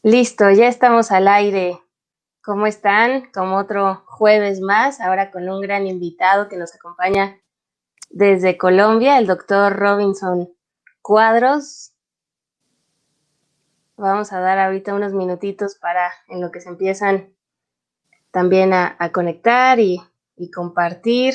Listo, ya estamos al aire. ¿Cómo están? Como otro jueves más, ahora con un gran invitado que nos acompaña desde Colombia, el doctor Robinson Cuadros. Vamos a dar ahorita unos minutitos para en lo que se empiezan también a conectar y compartir.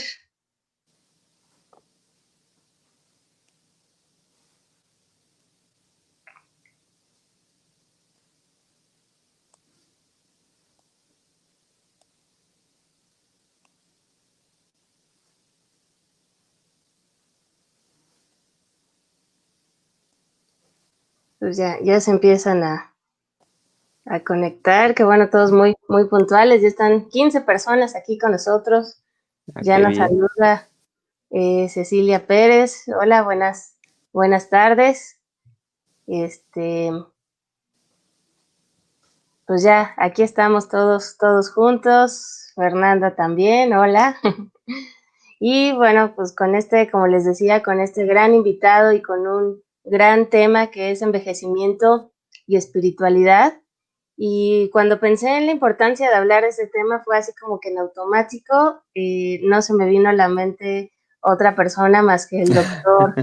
Pues ya se empiezan a conectar, que bueno, todos muy puntuales. Ya están 15 personas aquí con nosotros. Ah, Ya qué nos bien. saluda Cecilia Pérez. Hola, buenas tardes. Este, pues ya, aquí estamos todos juntos. Fernanda también, hola. Y bueno, pues con como les decía, con este gran invitado y con un gran tema que es envejecimiento y espiritualidad. Y cuando pensé en la importancia de hablar de ese tema, fue así como que en automático, no se me vino a la mente otra persona más que el doctor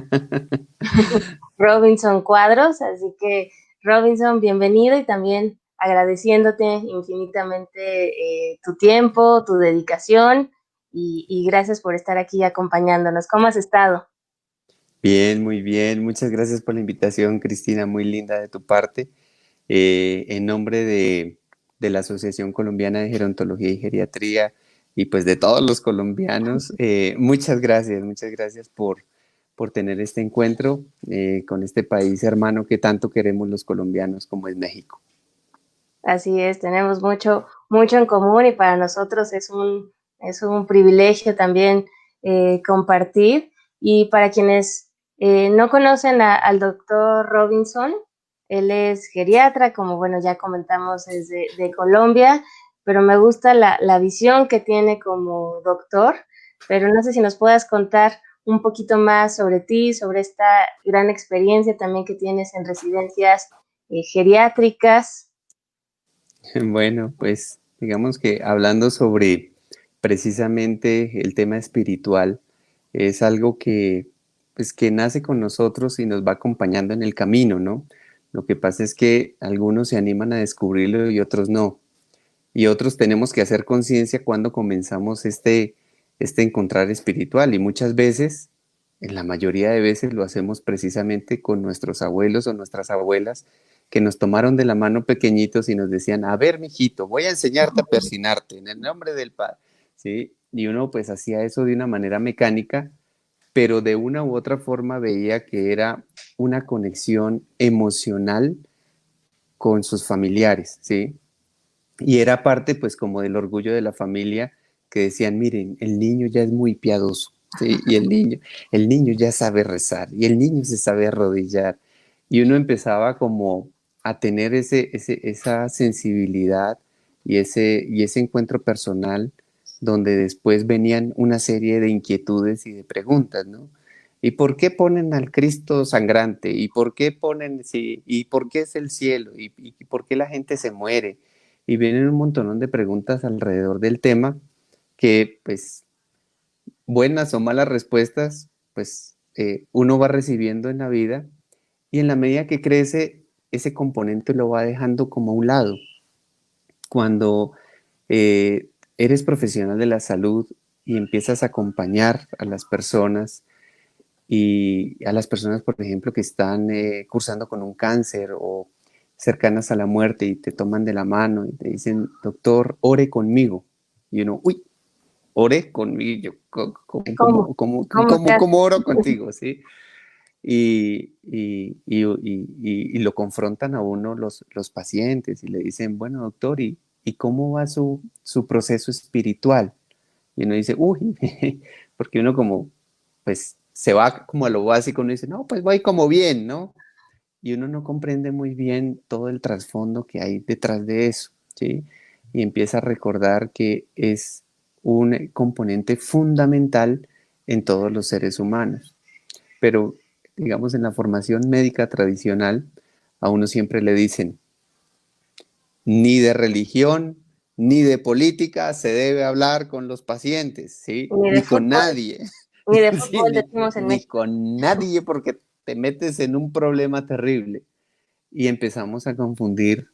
Robinson Cuadros. Así que, Robinson, bienvenido y también agradeciéndote infinitamente tu tiempo, tu dedicación y gracias por estar aquí acompañándonos. ¿Cómo has estado? Bien, muy bien. Muchas gracias por la invitación, Cristina, muy linda de tu parte. En nombre de la Asociación Colombiana de Gerontología y Geriatría y pues de todos los colombianos, muchas gracias por tener este encuentro con este país hermano que tanto queremos los colombianos como es México. Así es, tenemos mucho en común y para nosotros es un privilegio también compartir. Y para quienes no conocen al doctor Robinson, él es geriatra, como bueno, ya comentamos, es de Colombia, pero me gusta la visión que tiene como doctor, pero no sé si nos puedas contar un poquito más sobre ti, sobre esta gran experiencia también que tienes en residencias geriátricas. Bueno, pues digamos que hablando sobre precisamente el tema espiritual, es algo que pues que nace con nosotros y nos va acompañando en el camino, ¿no? Lo que pasa es que algunos se animan a descubrirlo y otros no. Y otros tenemos que hacer conciencia cuando comenzamos este encontrar espiritual. Y muchas veces, en la mayoría de veces, lo hacemos precisamente con nuestros abuelos o nuestras abuelas que nos tomaron de la mano pequeñitos y nos decían, a ver, mijito, voy a enseñarte a persinarte en el nombre del Padre. ¿Sí? Y uno pues hacía eso de una manera mecánica, pero de una u otra forma veía que era una conexión emocional con sus familiares, ¿sí? Y era parte, pues, como del orgullo de la familia, que decían, miren, el niño ya es muy piadoso, ¿sí? Y el niño ya sabe rezar, y el niño se sabe arrodillar. Y uno empezaba como a tener esa sensibilidad y ese encuentro personal, donde después venían una serie de inquietudes y de preguntas, ¿no? ¿Y por qué ponen al Cristo sangrante? ¿Y por qué ponen, sí, y por qué es el cielo? Y por qué la gente se muere? Y vienen un montón de preguntas alrededor del tema que, pues, buenas o malas respuestas, pues, uno va recibiendo en la vida y en la medida que crece, ese componente lo va dejando como a un lado. Cuando eres profesional de la salud y empiezas a acompañar a las personas y a las personas, por ejemplo, que están cursando con un cáncer o cercanas a la muerte y te toman de la mano y te dicen, doctor, ore conmigo. Y uno, uy, ore conmigo, yo, ¿Cómo? ¿Cómo se hace? cómo oro contigo? ¿Sí? Y lo confrontan a uno los pacientes y le dicen, bueno, doctor, y cómo va su proceso espiritual? Y uno dice, uy, porque uno como, pues se va como a lo básico, uno dice, no, pues voy como bien, ¿no? Y uno no comprende muy bien todo el trasfondo que hay detrás de eso, ¿sí? Y empieza a recordar que es un componente fundamental en todos los seres humanos. Pero, digamos, en la formación médica tradicional, a uno siempre le dicen, ni de religión, ni de política se debe hablar con los pacientes, ¿sí? Ni de Ni con fútbol, nadie, ni de sí, fútbol decimos en ni México. con nadie porque te metes en un problema terrible. Y empezamos a confundir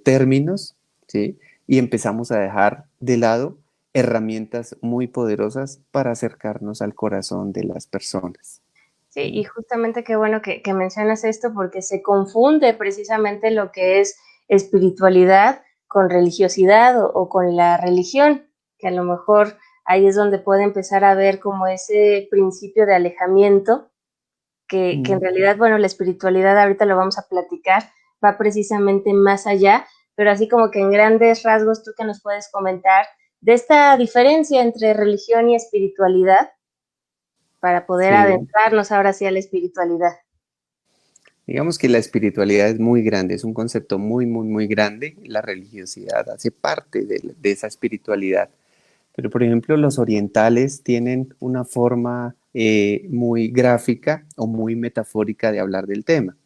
términos, ¿sí? Y empezamos a dejar de lado herramientas muy poderosas para acercarnos al corazón de las personas. Sí, y justamente qué bueno que mencionas esto porque se confunde precisamente lo que es espiritualidad con religiosidad o con la religión, que a lo mejor ahí es donde puede empezar a ver como ese principio de alejamiento, que en Mm. realidad, bueno, la espiritualidad, ahorita lo vamos a platicar, va precisamente más allá, pero así como que en grandes rasgos, tú que nos puedes comentar de esta diferencia entre religión y espiritualidad para poder Sí, adentrarnos ahora sí a la espiritualidad. digamos que la espiritualidad es muy grande, es un concepto muy, muy, muy grande. La religiosidad hace parte de esa espiritualidad. Pero, por ejemplo, los orientales tienen una forma muy gráfica o muy metafórica de hablar del tema.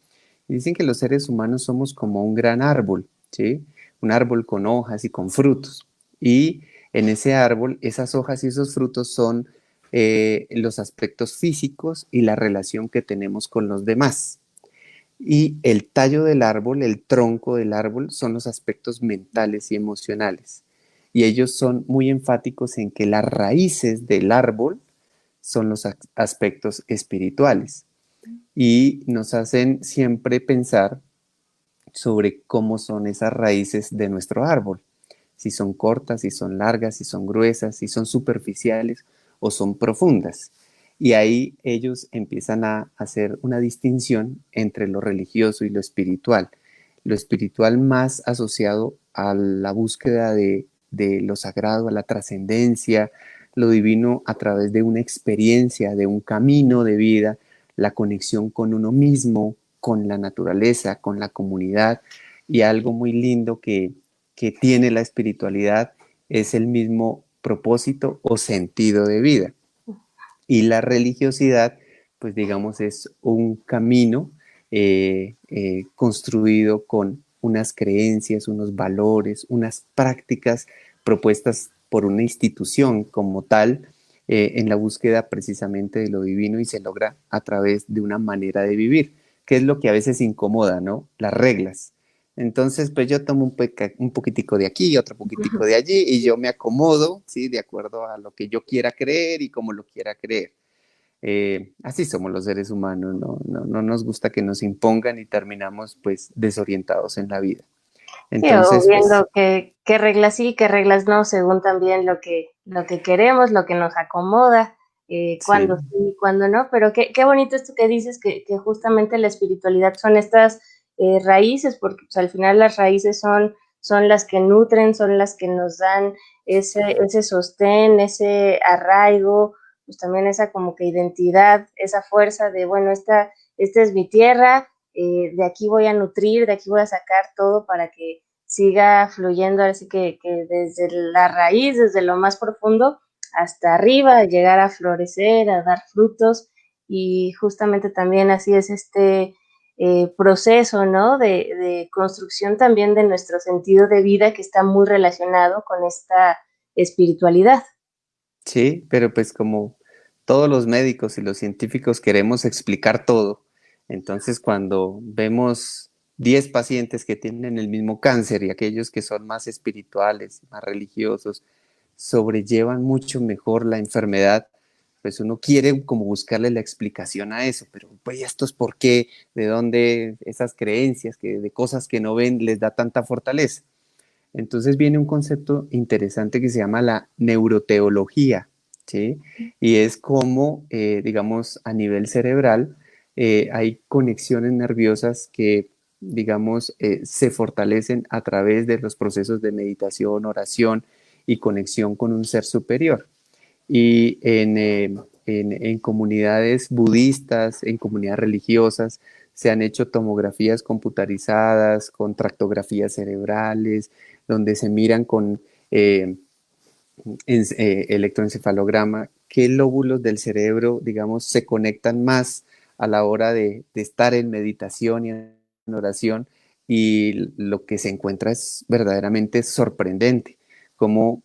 Y dicen que los seres humanos somos como un gran árbol, ¿sí? Un árbol con hojas y con frutos. Y en ese árbol, esas hojas y esos frutos son los aspectos físicos y la relación que tenemos con los demás. Y el tallo del árbol, el tronco del árbol, son los aspectos mentales y emocionales. Y ellos son muy enfáticos en que las raíces del árbol son los aspectos espirituales. Y nos hacen siempre pensar sobre cómo son esas raíces de nuestro árbol. Si son cortas, si son largas, si son gruesas, si son superficiales o son profundas. Y ahí ellos empiezan a hacer una distinción entre lo religioso y lo espiritual. Lo espiritual más asociado a la búsqueda de lo sagrado, a la trascendencia, lo divino a través de una experiencia, de un camino de vida, la conexión con uno mismo, con la naturaleza, con la comunidad. Y algo muy lindo que tiene la espiritualidad es el mismo propósito o sentido de vida. Y la religiosidad, pues digamos, es un camino construido con unas creencias, unos valores, unas prácticas propuestas por una institución como tal, en la búsqueda precisamente de lo divino y se logra a través de una manera de vivir, que es lo que a veces incomoda, ¿no? Las reglas. Entonces, pues yo tomo un poquitico de aquí, otro poquitico de allí y yo me acomodo, ¿sí? De acuerdo a lo que yo quiera creer y como lo quiera creer. Así somos los seres humanos, no nos gusta que nos impongan y terminamos pues desorientados en la vida. Sí, o Entonces, pues viendo qué reglas sí, qué reglas no, según también lo que queremos, lo que nos acomoda, cuándo sí, sí, cuándo no, pero qué bonito esto que dices, que justamente la espiritualidad son estas raíces, porque pues, al final las raíces son las que nutren, son las que nos dan ese sostén, ese arraigo, pues también esa como que identidad, esa fuerza de, bueno, esta es mi tierra, de aquí voy a nutrir, de aquí voy a sacar todo para que siga fluyendo, así que desde la raíz, desde lo más profundo hasta arriba, llegar a florecer, a dar frutos y justamente también así es este proceso, ¿no? De construcción también de nuestro sentido de vida que está muy relacionado con esta espiritualidad. sí, pero pues como todos los médicos y los científicos queremos explicar todo, entonces cuando vemos 10 pacientes que tienen el mismo cáncer y aquellos que son más espirituales, más religiosos, sobrellevan mucho mejor la enfermedad, pues uno quiere como buscarle la explicación a eso, pero pues esto es por qué, de dónde esas creencias, que de cosas que no ven les da tanta fortaleza. Entonces viene un concepto interesante que se llama la neuroteología, ¿sí? Y es como, digamos, a nivel cerebral hay conexiones nerviosas que, digamos, se fortalecen a través de los procesos de meditación, oración y conexión con un ser superior. Y en comunidades budistas, en comunidades religiosas, se han hecho tomografías computarizadas con tractografías cerebrales, donde se miran con eh, electroencefalograma qué lóbulos del cerebro, digamos, se conectan más a la hora de estar en meditación y en oración y lo que se encuentra es verdaderamente sorprendente, cómo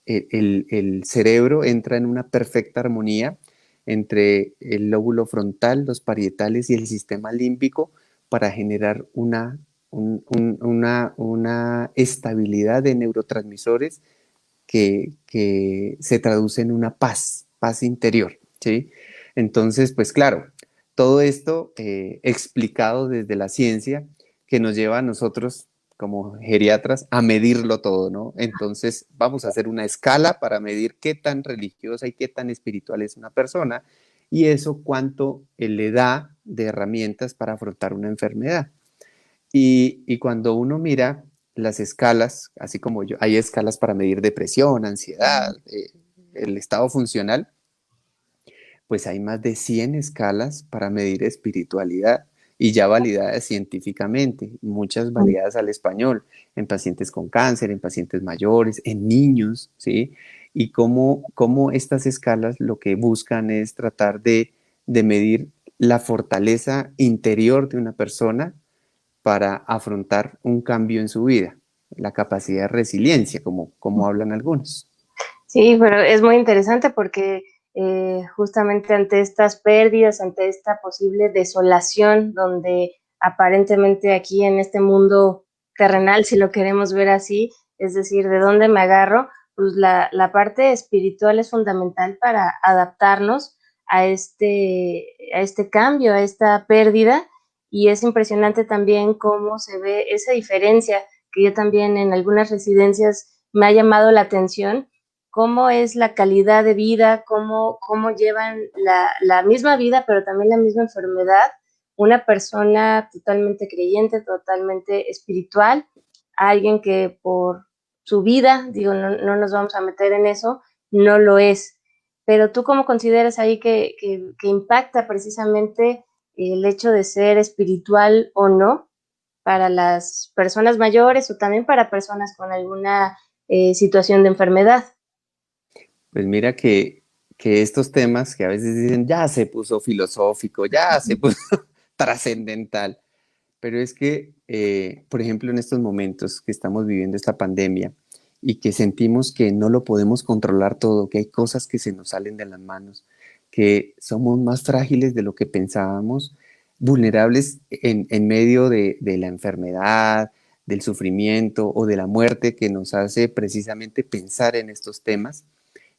el cerebro entra en una perfecta armonía entre el lóbulo frontal, los parietales y el sistema límbico para generar una estabilidad de neurotransmisores que se traduce en una paz interior, ¿sí? Entonces, pues claro, todo esto explicado desde la ciencia que nos lleva a nosotros como geriatras a medirlo todo, ¿no? Entonces vamos a hacer una escala para medir qué tan religiosa y qué tan espiritual es una persona y eso cuánto le da de herramientas para afrontar una enfermedad. Y cuando uno mira las escalas, así como yo, hay escalas para medir depresión, ansiedad, el estado funcional, pues hay más de 100 escalas para medir espiritualidad y ya validadas científicamente, muchas validadas al español, en pacientes con cáncer, en pacientes mayores, en niños, ¿sí? Y cómo estas escalas lo que buscan es tratar de medir la fortaleza interior de una persona para afrontar un cambio en su vida, la capacidad de resiliencia, como hablan algunos. Sí, pero es muy interesante porque justamente ante estas pérdidas, ante esta posible desolación, donde aparentemente aquí en este mundo terrenal, si lo queremos ver así, es decir, ¿de dónde me agarro? Pues la parte espiritual es fundamental para adaptarnos a este cambio, a esta pérdida, y es impresionante también cómo se ve esa diferencia que yo también en algunas residencias me ha llamado la atención, cómo es la calidad de vida, cómo llevan la misma vida, pero también la misma enfermedad, una persona totalmente creyente, totalmente espiritual, alguien que por su vida, digo, no nos vamos a meter en eso, no lo es. Pero tú cómo consideras ahí que impacta precisamente el hecho de ser espiritual o no para las personas mayores o también para personas con alguna situación de enfermedad? Pues mira que estos temas que a veces dicen, ya se puso filosófico, ya se puso trascendental, pero es que, por ejemplo, en estos momentos que estamos viviendo esta pandemia y que sentimos que no lo podemos controlar todo, que hay cosas que se nos salen de las manos, que somos más frágiles de lo que pensábamos, vulnerables en medio de la enfermedad, del sufrimiento o de la muerte que nos hace precisamente pensar en estos temas.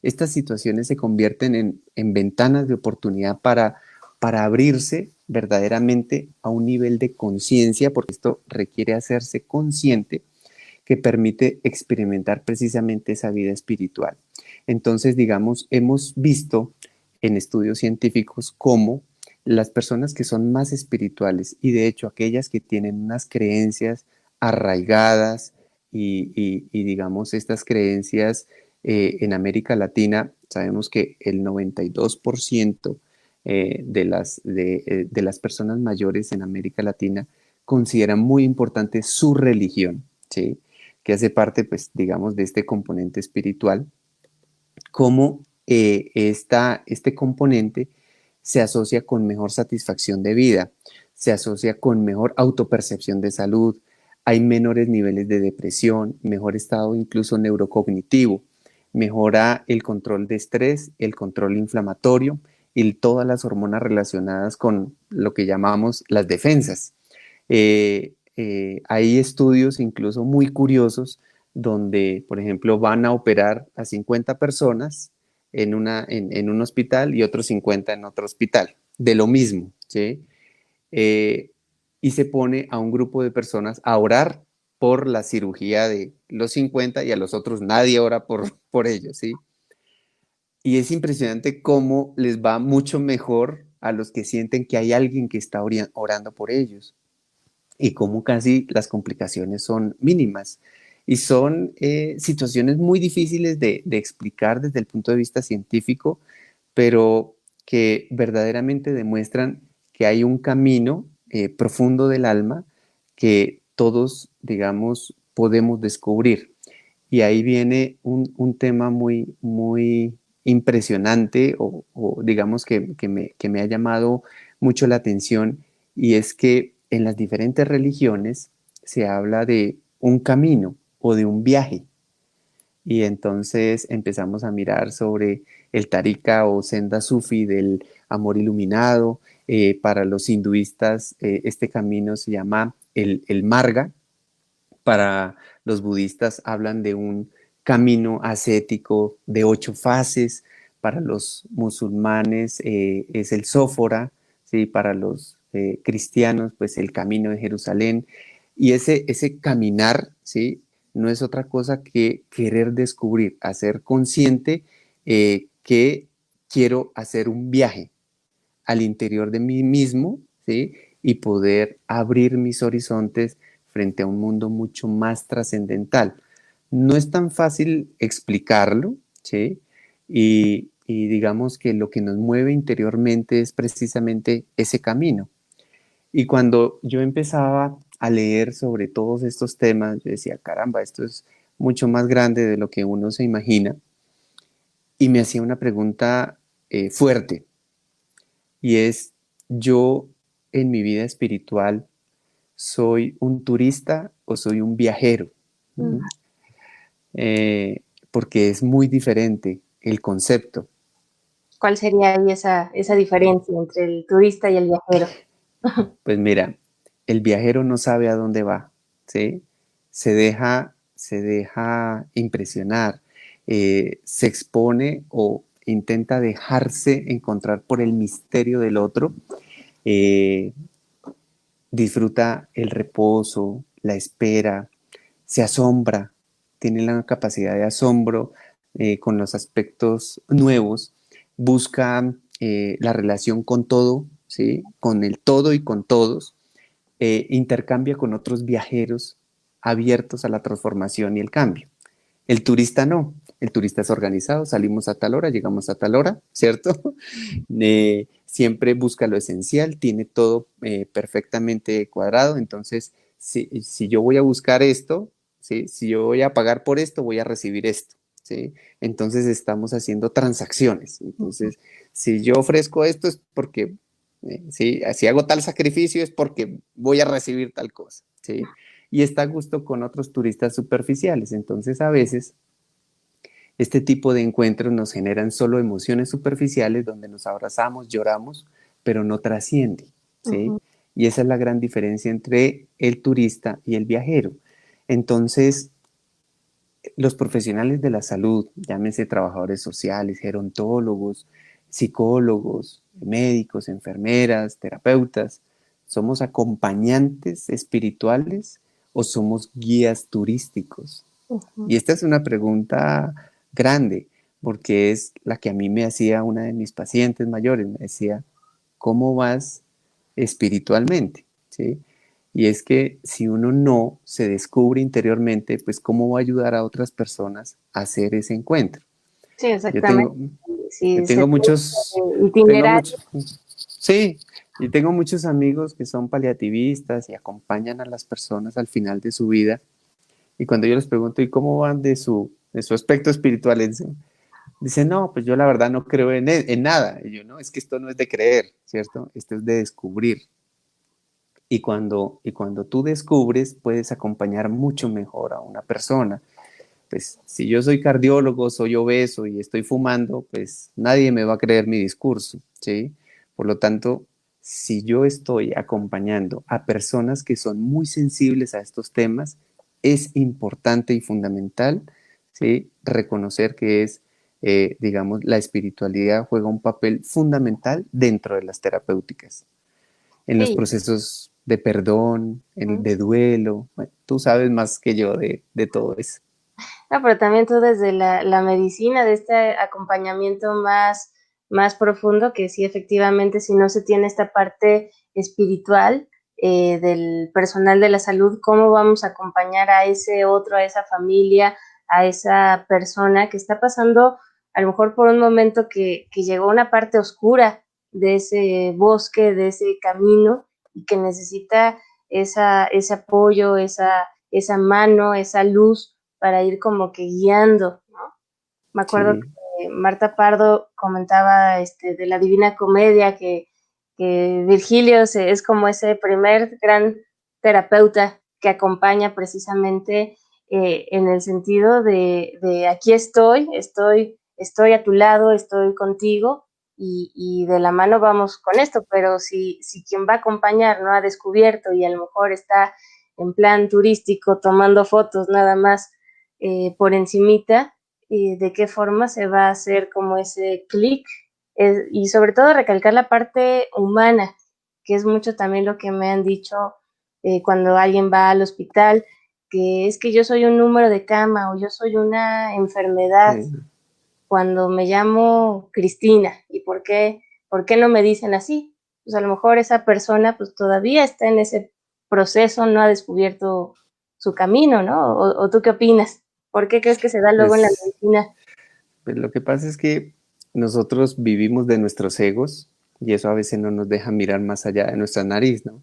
Estas situaciones se convierten en ventanas de oportunidad para abrirse verdaderamente a un nivel de conciencia, porque esto requiere hacerse consciente, que permite experimentar precisamente esa vida espiritual. Entonces, digamos, hemos visto en estudios científicos cómo las personas que son más espirituales y de hecho aquellas que tienen unas creencias arraigadas y digamos estas creencias en América Latina, sabemos que el 92% de las personas mayores en América Latina consideran muy importante su religión, ¿sí? Que hace parte, pues, digamos, de este componente espiritual, cómo este componente se asocia con mejor satisfacción de vida, se asocia con mejor autopercepción de salud, hay menores niveles de depresión, mejor estado incluso neurocognitivo, mejora el control de estrés, el control inflamatorio y todas las hormonas relacionadas con lo que llamamos las defensas. Hay estudios incluso muy curiosos donde, por ejemplo, van a operar a 50 personas en un hospital y otros 50 en otro hospital, de lo mismo, ¿sí? Eh, y se pone a un grupo de personas a orar por la cirugía de los 50 y a los otros nadie ora por ellos, ¿sí? Y es impresionante cómo les va mucho mejor a los que sienten que hay alguien que está orando por ellos y cómo casi las complicaciones son mínimas. Y son situaciones muy difíciles de explicar desde el punto de vista científico, pero que verdaderamente demuestran que hay un camino profundo del alma que todos, digamos, podemos descubrir. Y ahí viene un tema muy impresionante o digamos que me ha llamado mucho la atención y es que en las diferentes religiones se habla de un camino o de un viaje. Y entonces empezamos a mirar sobre el tarika o senda sufi del amor iluminado. Para los hinduistas, este camino se llama el marga. Para los budistas hablan de un camino ascético de 8 fases. Para los musulmanes es el sófora, ¿sí? Para los cristianos, pues el camino de Jerusalén. Y ese caminar, ¿sí? No es otra cosa que querer descubrir, hacer consciente que quiero hacer un viaje al interior de mí mismo, ¿sí? Y poder abrir mis horizontes frente a un mundo mucho más trascendental. No es tan fácil explicarlo, ¿sí? Y digamos que lo que nos mueve interiormente es precisamente ese camino. Y cuando yo empezaba a leer sobre todos estos temas, yo decía, caramba, esto es mucho más grande de lo que uno se imagina. Y me hacía una pregunta fuerte, y es, yo en mi vida espiritual, ¿soy un turista o soy un viajero? Mm. ¿Mm? Porque es muy diferente el concepto. ¿Cuál sería ahí esa diferencia entre el turista y el viajero? Pues mira, el viajero no sabe a dónde va, ¿sí? Se deja impresionar, se expone o intenta dejarse encontrar por el misterio del otro, eh, disfruta el reposo, la espera, se asombra, tiene la capacidad de asombro con los aspectos nuevos, busca la relación con todo, ¿sí? Con el todo y con todos, intercambia con otros viajeros abiertos a la transformación y el cambio. El turista no, el turista es organizado, salimos a tal hora, llegamos a tal hora, ¿cierto? Siempre busca lo esencial, tiene todo perfectamente cuadrado, entonces si yo voy a buscar esto, ¿sí? Si yo voy a pagar por esto, voy a recibir esto, ¿sí? Entonces estamos haciendo transacciones, entonces si yo ofrezco esto es porque, ¿sí? Si hago tal sacrificio es porque voy a recibir tal cosa, ¿sí? Y está a gusto con otros turistas superficiales, entonces a veces este tipo de encuentros nos generan solo emociones superficiales donde nos abrazamos, lloramos, pero no trasciende, ¿sí? Ujú. Y esa es la gran diferencia entre el turista y el viajero. Entonces, los profesionales de la salud, llámese trabajadores sociales, gerontólogos, psicólogos, médicos, enfermeras, terapeutas, ¿somos acompañantes espirituales o somos guías turísticos? Ujú. Y esta es una pregunta grande, porque es la que a mí me hacía una de mis pacientes mayores, me decía, ¿cómo vas espiritualmente? ¿Sí? Y es que si uno no se descubre interiormente, pues ¿cómo va a ayudar a otras personas a hacer ese encuentro? Sí, Yo exactamente. tengo, yo Sí, tengo muchos, tengo itinerario. muchos, sí, y tengo muchos amigos que son paliativistas y acompañan a las personas al final de su vida. Y cuando yo les pregunto, ¿y cómo van de su aspecto espiritual? Dicen, no, pues yo la verdad no creo en nada. Y yo, no, es que esto no es de creer, ¿cierto? Esto es de descubrir. Y cuando tú descubres, puedes acompañar mucho mejor a una persona. Pues si yo soy cardiólogo, soy obeso y estoy fumando, pues nadie me va a creer mi discurso, ¿sí? Por lo tanto, si yo estoy acompañando a personas que son muy sensibles a estos temas, es importante y fundamental, ¿sí? Reconocer que digamos, la espiritualidad juega un papel fundamental dentro de las terapéuticas, en los Sí. procesos de perdón, Ujú. de duelo. Bueno, tú sabes más que yo de todo eso. No, pero también tú desde la medicina, de este acompañamiento más profundo, que sí, efectivamente, si no se tiene esta parte espiritual del personal de la salud, ¿cómo vamos a acompañar a ese otro, a esa familia, a esa persona que está pasando a lo mejor por un momento que llegó a una parte oscura de ese bosque, de ese camino, y que necesita ese apoyo, esa mano, esa luz para ir como que guiando, ¿no? Me acuerdo Sí, que Marta Pardo comentaba de la Divina Comedia, que que Virgilio es como ese primer gran terapeuta que acompaña precisamente en el sentido de aquí estoy a tu lado, estoy contigo y de la mano vamos con esto, pero si quien va a acompañar no ha descubierto y a lo mejor está en plan turístico tomando fotos nada más por encimita, de qué forma se va a hacer como ese clic y sobre todo recalcar la parte humana, que es mucho también lo que me han dicho cuando alguien va al hospital, que es que yo soy un número de cama o yo soy una enfermedad cuando me llamo Cristina. ¿Y por qué no me dicen así? Pues a lo mejor esa persona pues todavía está en ese proceso, no ha descubierto su camino, ¿no? ¿O tú qué opinas? ¿Por qué crees que se da luego en la Pues, medicina? pues lo que pasa es que nosotros vivimos de nuestros egos y eso a veces no nos deja mirar más allá de nuestra nariz, ¿no?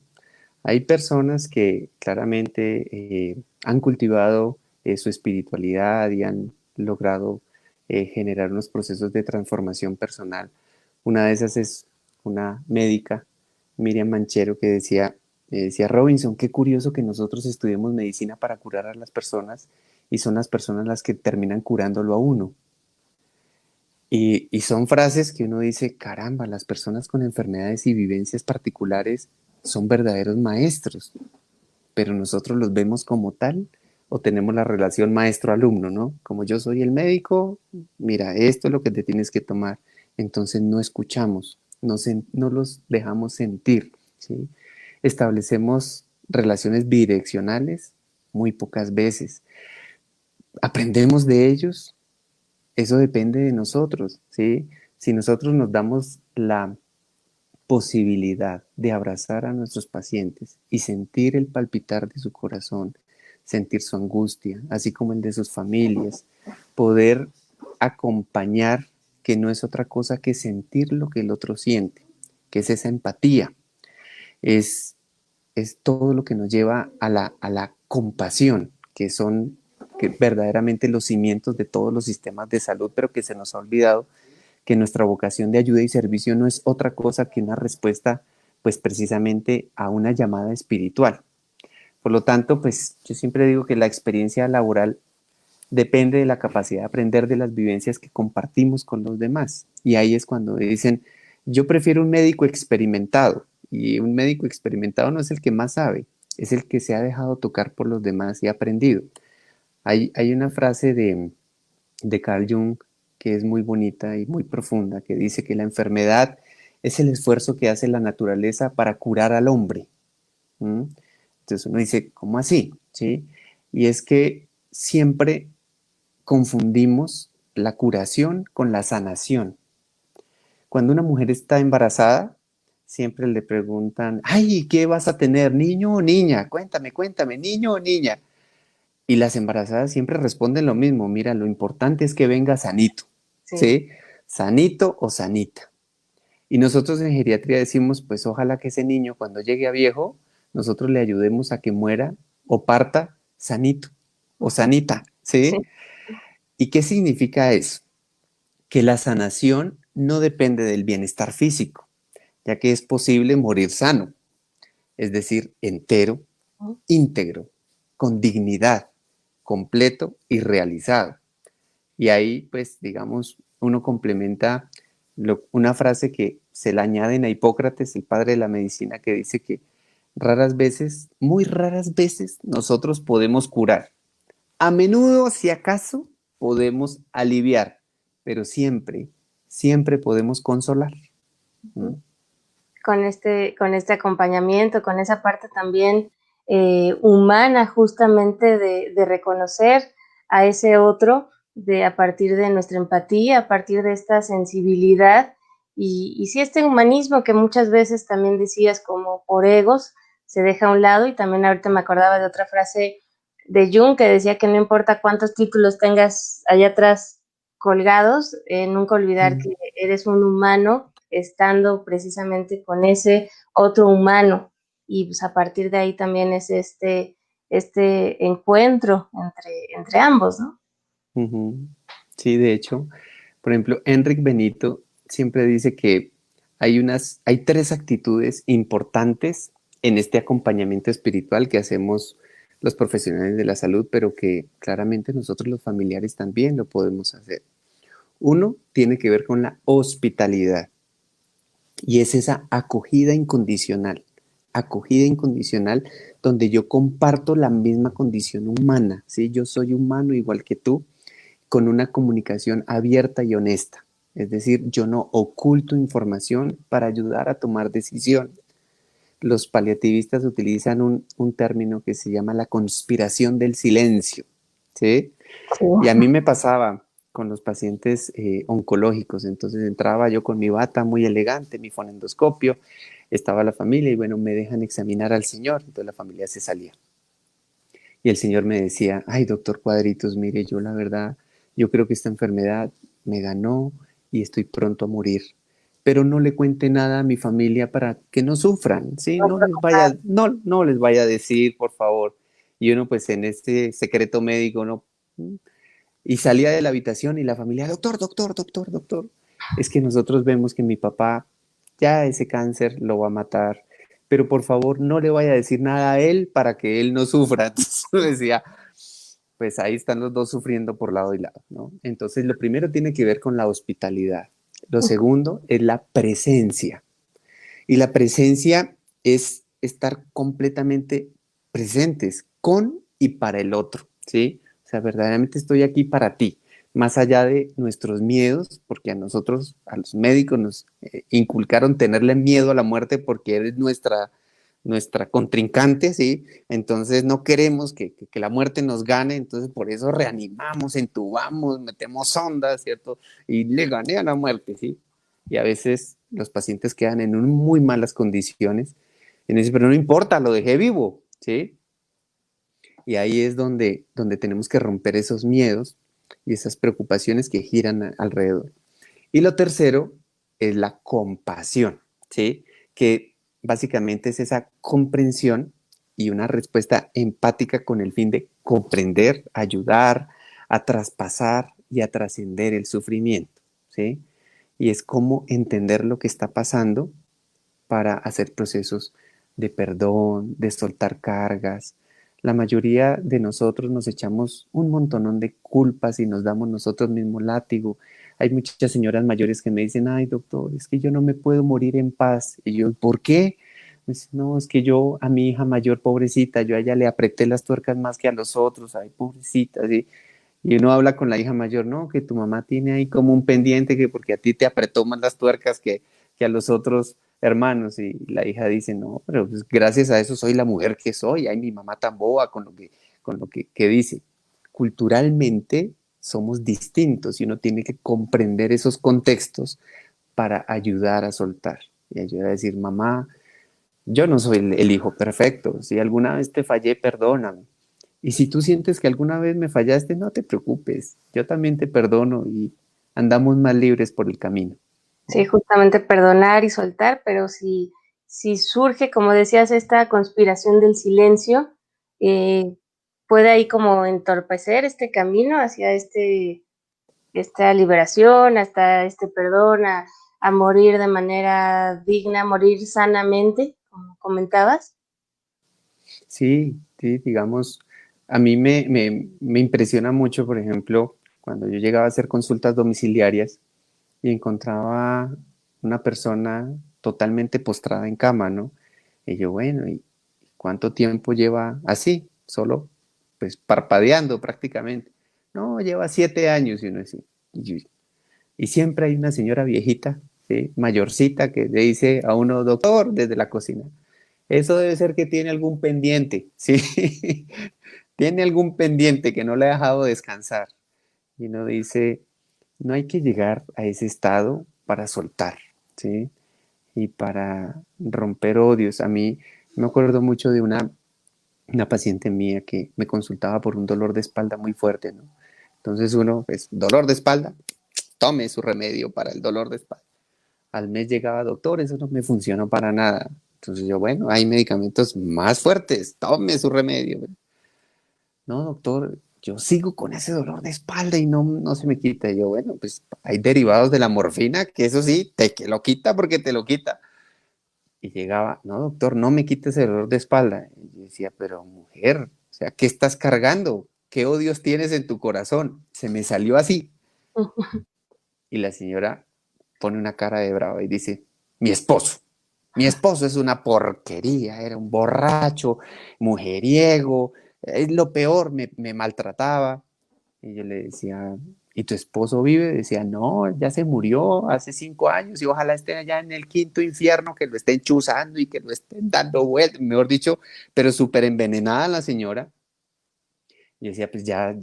Hay personas que claramente han cultivado su espiritualidad y han logrado generar unos procesos de transformación personal. Una de esas es una médica, Miriam Manchero, que decía Robinson, qué curioso que nosotros estudiemos medicina para curar a las personas y son las personas las que terminan curándolo a uno. Y son frases que uno dice, caramba, las personas con enfermedades y vivencias particulares son verdaderos maestros, pero nosotros los vemos como tal o tenemos la relación maestro-alumno, ¿no? Como yo soy el médico, mira, esto es lo que te tienes que tomar. Entonces no escuchamos, no los dejamos sentir, ¿sí? Establecemos relaciones bidireccionales muy pocas veces. Aprendemos de ellos, eso depende de nosotros, ¿sí? Si nosotros nos damos la posibilidad de abrazar a nuestros pacientes y sentir el palpitar de su corazón, sentir su angustia, así como el de sus familias, poder acompañar, que no es otra cosa que sentir lo que el otro siente, que es esa empatía, es, es todo lo que nos lleva a la compasión, que son que verdaderamente los cimientos de todos los sistemas de salud, pero que se nos ha olvidado que nuestra vocación de ayuda y servicio no es otra cosa que una respuesta, pues precisamente a una llamada espiritual. Por lo tanto, pues yo siempre digo que la experiencia laboral depende de la capacidad de aprender de las vivencias que compartimos con los demás. Y ahí es cuando dicen, yo prefiero un médico experimentado. Y un médico experimentado no es el que más sabe, es el que se ha dejado tocar por los demás y ha aprendido. Hay una frase de Carl Jung que es muy bonita y muy profunda, que dice que la enfermedad es el esfuerzo que hace la naturaleza para curar al hombre. ¿Mm? Entonces uno dice, ¿cómo así? ¿Sí? Y es que siempre confundimos la curación con la sanación. Cuando una mujer está embarazada, siempre le preguntan, ay, ¿qué vas a tener, niño o niña? Cuéntame, cuéntame, niño o niña. Y las embarazadas siempre responden lo mismo, mira, lo importante es que venga sanito, Sí. ¿sí? Sanito o sanita. Y nosotros en geriatría decimos, pues ojalá que ese niño cuando llegue a viejo, nosotros le ayudemos a que muera o parta sanito o sanita, Sí. ¿sí? ¿Y qué significa eso? Que la sanación no depende del bienestar físico, ya que es posible morir sano, es decir, entero, íntegro, con dignidad, completo y realizado. Y ahí, pues, digamos, uno complementa una frase que se le añaden a Hipócrates, el padre de la medicina, que dice que raras veces, muy raras veces, nosotros podemos curar. A menudo, si acaso, podemos aliviar, pero siempre, siempre podemos consolar. ¿Mm? Con este acompañamiento, con esa parte también humana justamente de reconocer a ese otro de a partir de nuestra empatía, a partir de esta sensibilidad y sí este humanismo que muchas veces también decías como por egos se deja a un lado y también ahorita me acordaba de otra frase de Jung que decía que no importa cuántos títulos tengas allá atrás colgados, nunca olvidar que Mm. eres un humano estando precisamente con ese otro humano y pues a partir de ahí también es este encuentro entre ambos, ¿no? Ujú. Sí, de hecho, por ejemplo, Enrique Benito siempre dice que hay tres actitudes importantes en este acompañamiento espiritual que hacemos los profesionales de la salud, pero que claramente nosotros los familiares también lo podemos hacer. Uno tiene que ver con la hospitalidad y es esa acogida incondicional donde yo comparto la misma condición humana, ¿sí? Yo soy humano igual que tú, con una comunicación abierta y honesta. Es decir, yo no oculto información para ayudar a tomar decisión. Los paliativistas utilizan un término que se llama la conspiración del silencio, ¿sí? Sí. Y a mí me pasaba con los pacientes oncológicos, entonces entraba yo con mi bata muy elegante, mi fonendoscopio, estaba la familia y bueno, me dejan examinar al señor, entonces la familia se salía. Y el señor me decía, ay, doctor Cuadritos, mire, yo la verdad, yo creo que esta enfermedad me ganó y estoy pronto a morir. Pero no le cuente nada a mi familia para que no sufran, ¿sí? No preocupar. No les vaya a decir, por favor. Y uno, pues, en este secreto médico, ¿no? Y salía de la habitación y la familia, doctor, doctor, doctor, doctor. Es que nosotros vemos que mi papá ya ese cáncer lo va a matar, pero por favor no le vaya a decir nada a él para que él no sufra. Entonces yo decía, pues ahí están los dos sufriendo por lado y lado, ¿no? Entonces lo primero tiene que ver con la hospitalidad. Lo segundo es la presencia. Y la presencia es estar completamente presentes con y para el otro, ¿sí? O sea, verdaderamente estoy aquí para ti, más allá de nuestros miedos, porque a nosotros, a los médicos, nos inculcaron tenerle miedo a la muerte porque eres nuestra contrincante, ¿sí? Entonces no queremos que la muerte nos gane, entonces por eso reanimamos, entubamos, metemos ondas, ¿cierto? Y le gané a la muerte, ¿sí? Y a veces los pacientes quedan en muy malas condiciones, y dicen, pero no importa, lo dejé vivo, ¿sí? Y ahí es donde tenemos que romper esos miedos y esas preocupaciones que giran alrededor. Y lo tercero es la compasión, ¿sí? Que básicamente es esa comprensión y una respuesta empática con el fin de comprender, ayudar, a traspasar y a trascender el sufrimiento, ¿sí? Y es como entender lo que está pasando para hacer procesos de perdón, de soltar cargas. La mayoría de nosotros nos echamos un montonón de culpas y nos damos nosotros mismos látigo. Hay muchas señoras mayores que me dicen, ay doctor, es que yo no me puedo morir en paz. Y yo, ¿por qué? Me dice, no, es que yo a mi hija mayor, pobrecita, yo a ella le apreté las tuercas más que a los otros, ay, pobrecita, ¿sí? Y uno habla con la hija mayor, no, que tu mamá tiene ahí como un pendiente que porque a ti te apretó más las tuercas que a los otros hermanos. Y la hija dice, no, pero pues gracias a eso soy la mujer que soy. Ay, mi mamá tan boba con lo que dice. Culturalmente somos distintos y uno tiene que comprender esos contextos para ayudar a soltar y ayudar a decir, mamá, yo no soy el hijo perfecto. Si alguna vez te fallé, perdóname. Y si tú sientes que alguna vez me fallaste, no te preocupes. Yo también te perdono y andamos más libres por el camino. Sí, justamente perdonar y soltar, pero si surge, como decías, esta conspiración del silencio, eh, puede ahí como entorpecer este camino hacia esta liberación, hasta este perdón, a morir de manera digna, morir sanamente, como comentabas. Sí, sí, digamos, a mí me impresiona mucho, por ejemplo, cuando yo llegaba a hacer consultas domiciliarias y encontraba una persona totalmente postrada en cama, ¿no? Y yo, bueno, ¿y cuánto tiempo lleva así? Solo, pues, parpadeando prácticamente. No, lleva 7 años y uno así. Y siempre hay una señora viejita, ¿sí? Mayorcita, que le dice a uno, doctor, desde la cocina. Eso debe ser que tiene algún pendiente, ¿sí? Tiene algún pendiente que no le ha dejado descansar. Y uno dice, no hay que llegar a ese estado para soltar, ¿sí? Y para romper odios. A mí me acuerdo mucho de una paciente mía que me consultaba por un dolor de espalda muy fuerte, ¿no? Entonces uno, pues, dolor de espalda, tome su remedio para el dolor de espalda. Al mes llegaba, doctor, eso no me funcionó para nada. Entonces yo, bueno, hay medicamentos más fuertes, tome su remedio. No, doctor, yo sigo con ese dolor de espalda y no se me quita. Y yo, bueno, pues hay derivados de la morfina que eso sí, te que lo quita porque te lo quita. Y llegaba, no, doctor, no me quites el dolor de espalda. Y yo decía, pero mujer, o sea, ¿qué estás cargando? ¿Qué odios tienes en tu corazón? Se me salió así. Y la señora pone una cara de brava y dice, mi esposo es una porquería, era un borracho, mujeriego, es lo peor, me maltrataba. Y yo le decía, ¿y tu esposo vive? Decía, no, ya se murió hace 5 años y ojalá esté allá en el quinto infierno, que lo estén chuzando y que lo estén dando vueltas, mejor dicho, pero súper envenenada la señora. Y decía, pues ya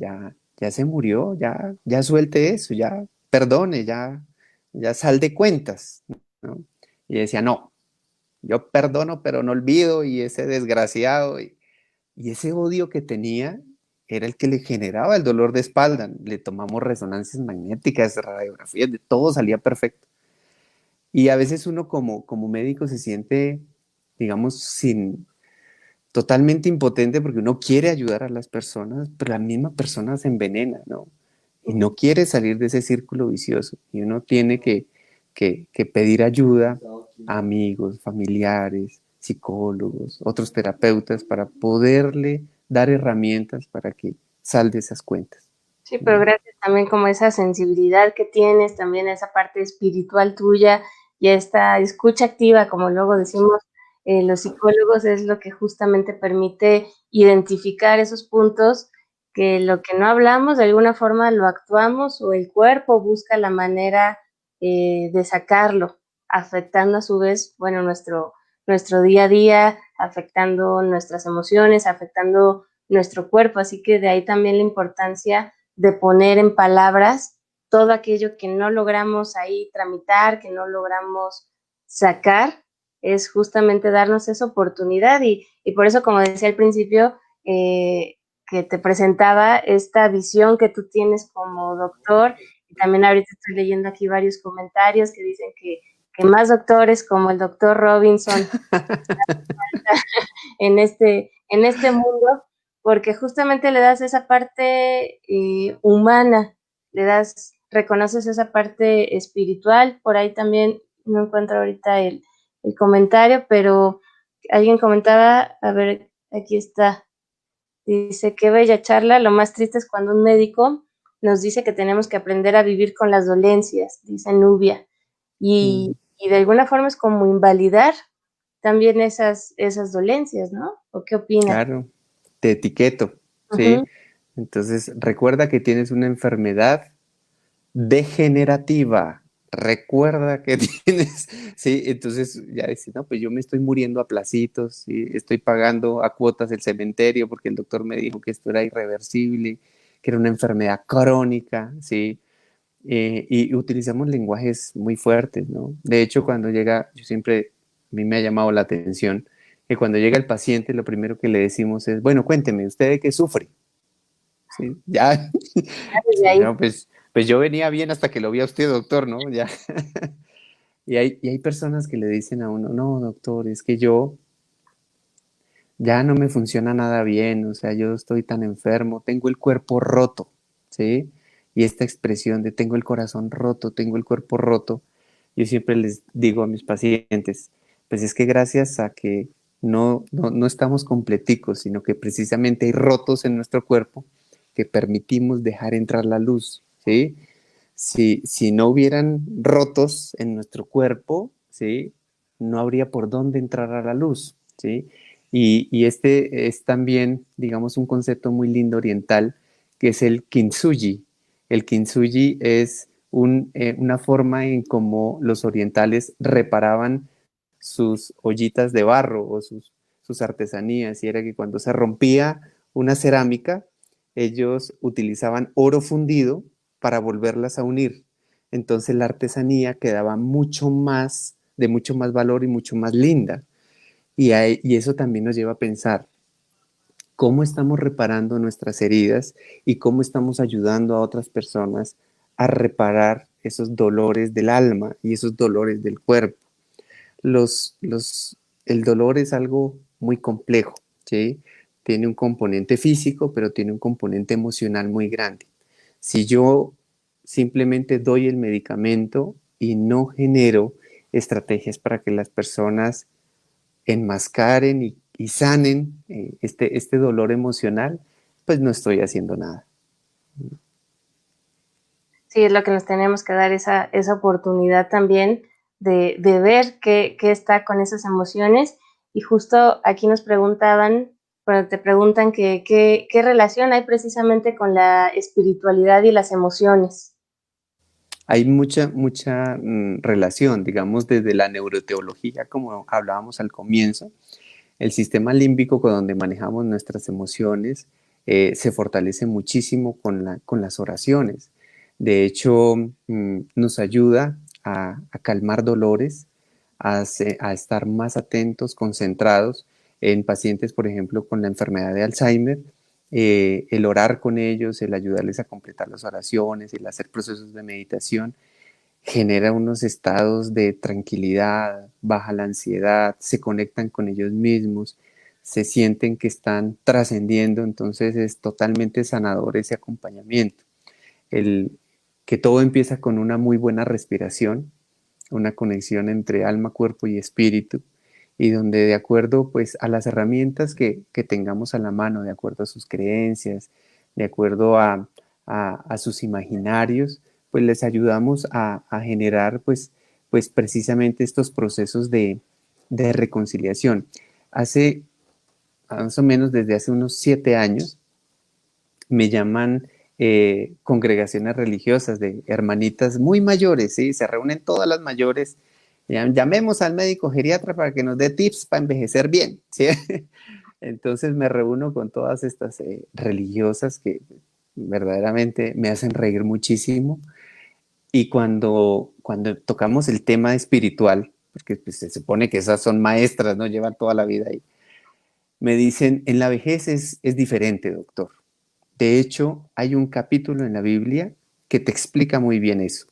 se murió, ya suelte eso, ya perdone, ya sal de cuentas, ¿no? Y decía, no, yo perdono, pero no olvido, y ese desgraciado, y ese odio que tenía era el que le generaba el dolor de espalda. Le tomamos resonancias magnéticas, radiografías, de todo salía perfecto. Y a veces uno como médico se siente, digamos, totalmente impotente porque uno quiere ayudar a las personas, pero la misma persona se envenena, ¿no? Y no quiere salir de ese círculo vicioso. Y uno tiene que pedir ayuda a amigos, familiares, psicólogos, otros terapeutas para poderle dar herramientas para que sal de esas cuentas, Sí, pero ¿no? gracias también como esa sensibilidad que tienes, también esa parte espiritual tuya y esta escucha activa, como luego decimos los psicólogos, es lo que justamente permite identificar esos puntos que lo que no hablamos de alguna forma lo actuamos o el cuerpo busca la manera de sacarlo, afectando a su vez, bueno, nuestro día a día, afectando nuestras emociones, afectando nuestro cuerpo, así que de ahí también la importancia de poner en palabras todo aquello que no logramos ahí tramitar, que no logramos sacar, es justamente darnos esa oportunidad y por eso, como decía al principio, que te presentaba esta visión que tú tienes como doctor, y también ahorita estoy leyendo aquí varios comentarios que dicen que más doctores como el doctor Robinson en este mundo, porque justamente le das esa parte humana, le das, reconoces esa parte espiritual, por ahí también no encuentro ahorita el comentario, pero alguien comentaba, a ver, aquí está, dice, qué bella charla, lo más triste es cuando un médico nos dice que tenemos que aprender a vivir con las dolencias, dice Nubia, Mm, y de alguna forma es como invalidar también esas dolencias, ¿no? ¿O qué opina? claro, te etiqueto, ¿sí? Ujú. Entonces, recuerda que tienes una enfermedad degenerativa. Recuerda que tienes, sí, entonces ya dices, no, pues yo me estoy muriendo a placitos, ¿sí? Estoy pagando a cuotas el cementerio porque el doctor me dijo que esto era irreversible, que era una enfermedad crónica, ¿sí? Y utilizamos lenguajes muy fuertes, ¿no? De hecho, cuando llega, yo siempre, a mí me ha llamado la atención que cuando llega el paciente, lo primero que le decimos es, bueno, cuénteme, ¿usted de qué sufre? Sí, ya, Desde sí, ahí. no, pues yo venía bien hasta que lo vi a usted, doctor, ¿no? Ya. Y hay personas que le dicen a uno, no, doctor, es que yo ya no me funciona nada bien, o sea, yo estoy tan enfermo, tengo el cuerpo roto, ¿sí? Y esta expresión de tengo el corazón roto, tengo el cuerpo roto, yo siempre les digo a mis pacientes, pues es que gracias a que no estamos completicos, sino que precisamente hay rotos en nuestro cuerpo que permitimos dejar entrar la luz, ¿sí? Si no hubieran rotos en nuestro cuerpo, ¿sí? No habría por dónde entrar a la luz, ¿sí? Y este es también, digamos, un concepto muy lindo oriental, que es el kintsugi. El kintsugi es una forma en cómo los orientales reparaban sus ollitas de barro o sus artesanías, y era que cuando se rompía una cerámica, ellos utilizaban oro fundido para volverlas a unir. Entonces la artesanía quedaba de mucho más valor y mucho más linda. Y eso también nos lleva a pensar cómo estamos reparando nuestras heridas y cómo estamos ayudando a otras personas a reparar esos dolores del alma y esos dolores del cuerpo. Los, los, el dolor es algo muy complejo, ¿sí? tiene un componente físico, pero tiene un componente emocional muy grande. Si yo simplemente doy el medicamento y no genero estrategias para que las personas enmascaren y sanen este dolor emocional, pues no estoy haciendo nada. Sí, es lo que nos tenemos que dar esa oportunidad también de ver qué está con esas emociones. Y justo aquí nos preguntaban, bueno, te preguntan qué relación hay precisamente con la espiritualidad y las emociones. Hay mucha relación, digamos, desde la neuroteología, como hablábamos al comienzo, el sistema límbico con donde manejamos nuestras emociones se fortalece muchísimo con las oraciones. De hecho, nos ayuda a calmar dolores, a estar más atentos, concentrados en pacientes, por ejemplo, con la enfermedad de Alzheimer. El orar con ellos, el ayudarles a completar las oraciones, el hacer procesos de meditación, genera unos estados de tranquilidad, baja la ansiedad, se conectan con ellos mismos, se sienten que están trascendiendo, entonces es totalmente sanador ese acompañamiento. El, que todo empieza con una muy buena respiración, una conexión entre alma, cuerpo y espíritu, y donde de acuerdo pues a las herramientas que tengamos a la mano, de acuerdo a sus creencias, de acuerdo a sus imaginarios, pues les ayudamos a generar pues precisamente estos procesos de reconciliación. Hace más o menos desde hace unos 7 años me llaman congregaciones religiosas de hermanitas muy mayores, ¿sí? Se reúnen todas las mayores, llamemos al médico geriatra para que nos dé tips para envejecer bien, ¿sí? Entonces me reúno con todas estas religiosas que verdaderamente me hacen reír muchísimo y cuando tocamos el tema espiritual, porque pues, se supone que esas son maestras, ¿no? Llevan toda la vida ahí, me dicen, en la vejez es diferente, doctor. De hecho, hay un capítulo en la Biblia que te explica muy bien eso.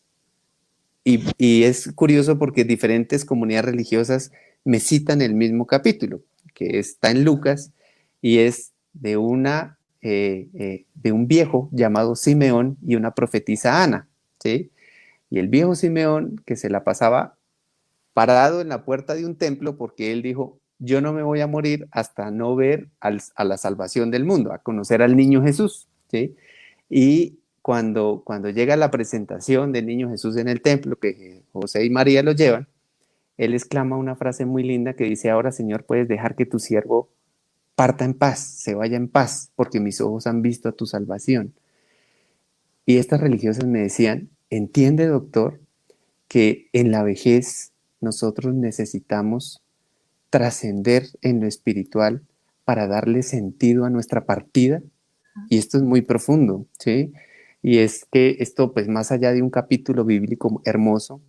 Y es curioso porque diferentes comunidades religiosas me citan el mismo capítulo, que está en Lucas, y es de un viejo llamado Simeón y una profetisa Ana, ¿sí? Y el viejo Simeón que se la pasaba parado en la puerta de un templo porque él dijo, yo no me voy a morir hasta no ver a la salvación del mundo, a conocer al niño Jesús, ¿sí? Y cuando llega la presentación del niño Jesús en el templo, que José y María lo llevan, él exclama una frase muy linda que dice, ahora Señor, puedes dejar que tu siervo parta en paz, se vaya en paz, porque mis ojos han visto a tu salvación. Y estas religiosas me decían, entiende doctor, que en la vejez nosotros necesitamos trascender en lo espiritual para darle sentido a nuestra partida. Y esto es muy profundo, ¿sí? Y es que esto, pues más allá de un capítulo bíblico hermoso,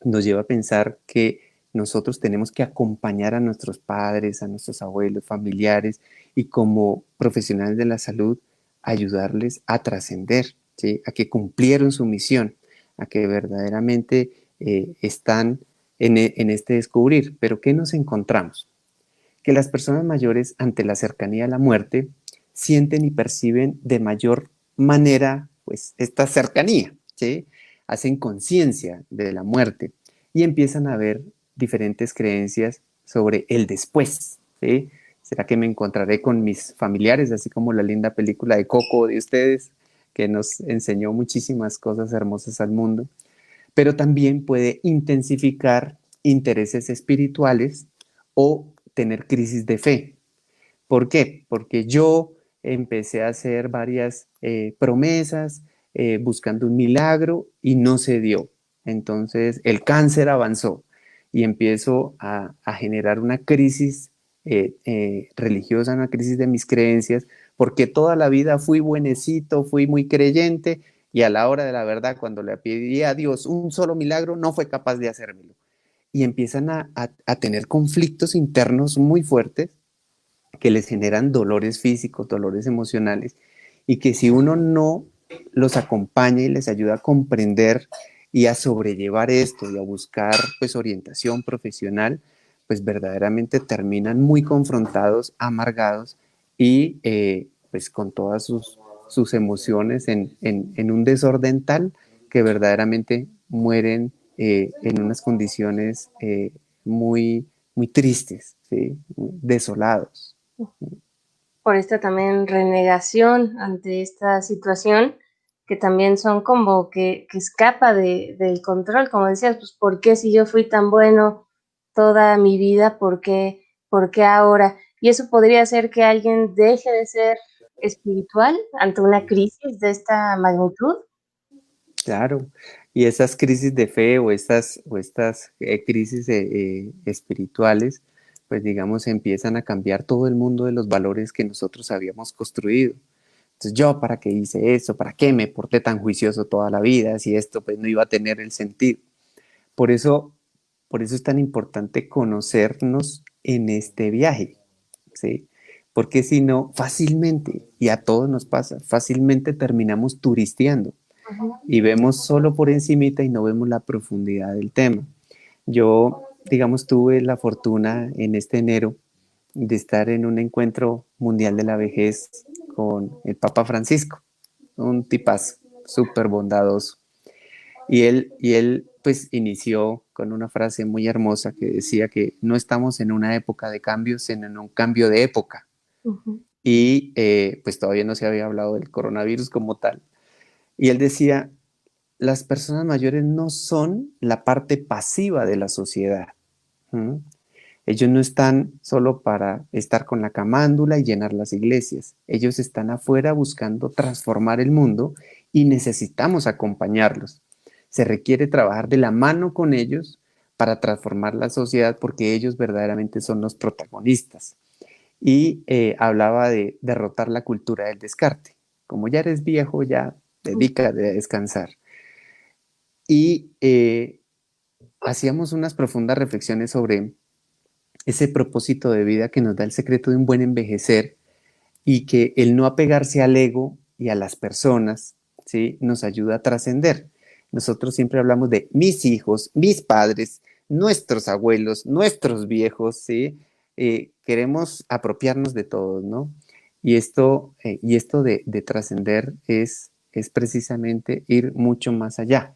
nos lleva a pensar que nosotros tenemos que acompañar a nuestros padres, a nuestros abuelos, familiares y como profesionales de la salud, ayudarles a trascender, ¿sí? A que cumplieron su misión, a que verdaderamente están en este descubrir. Pero ¿qué nos encontramos? Que las personas mayores ante la cercanía a la muerte sienten y perciben de mayor manera pues esta cercanía, ¿sí? Hacen conciencia de la muerte y empiezan a ver diferentes creencias sobre el después, ¿sí? ¿Será que me encontraré con mis familiares, así como la linda película de Coco de ustedes, que nos enseñó muchísimas cosas hermosas al mundo? Pero también puede intensificar intereses espirituales o tener crisis de fe. ¿Por qué? Porque yo empecé a hacer varias promesas buscando un milagro y no se dio. Entonces el cáncer avanzó y empiezo a generar una crisis religiosa, una crisis de mis creencias, porque toda la vida fui buenecito, fui muy creyente y a la hora de la verdad, cuando le pedí a Dios un solo milagro, no fue capaz de hacérmelo. Y empiezan a tener conflictos internos muy fuertes que les generan dolores físicos, dolores emocionales, y que si uno no los acompaña y les ayuda a comprender y a sobrellevar esto y a buscar pues orientación profesional, pues verdaderamente terminan muy confrontados, amargados y pues con todas sus emociones en un desorden tal que verdaderamente mueren en unas condiciones muy, muy tristes, ¿sí? Desolados. Por esta también renegación ante esta situación, que también son como que escapa del control, como decías, pues ¿por qué si yo fui tan bueno toda mi vida, por qué ahora? Y eso podría hacer que alguien deje de ser espiritual ante una crisis de esta magnitud. Claro, y esas crisis de fe o estas crisis espirituales, pues digamos, empiezan a cambiar todo el mundo de los valores que nosotros habíamos construido. Entonces, yo, ¿para qué hice eso? ¿Para qué me porté tan juicioso toda la vida si esto pues no iba a tener el sentido? Por eso, por eso es tan importante conocernos en este viaje, ¿sí? Porque si no, fácilmente, y a todos nos pasa, fácilmente terminamos turisteando Ujú. y vemos solo por encimita y no vemos la profundidad del tema. Yo, digamos, tuve la fortuna en este enero de estar en un encuentro mundial de la vejez con el Papa Francisco, un tipazo súper bondadoso. Y él, pues, inició con una frase muy hermosa que decía que no estamos en una época de cambios, sino en un cambio de época. Ujú. Y pues todavía no se había hablado del coronavirus como tal. Y él decía, las personas mayores no son la parte pasiva de la sociedad. ¿Mm? Ellos no están solo para estar con la camándula y llenar las iglesias. Ellos están afuera buscando transformar el mundo y necesitamos acompañarlos. Se requiere trabajar de la mano con ellos para transformar la sociedad porque ellos verdaderamente son los protagonistas. Y hablaba de derrotar la cultura del descarte. Como ya eres viejo, ya dedícate a descansar. Y hacíamos unas profundas reflexiones sobre ese propósito de vida que nos da el secreto de un buen envejecer y que el no apegarse al ego y a las personas, ¿sí? Nos ayuda a trascender. Nosotros siempre hablamos de mis hijos, mis padres, nuestros abuelos, nuestros viejos, ¿sí? Queremos apropiarnos de todos, ¿no? Y esto de trascender es precisamente ir mucho más allá,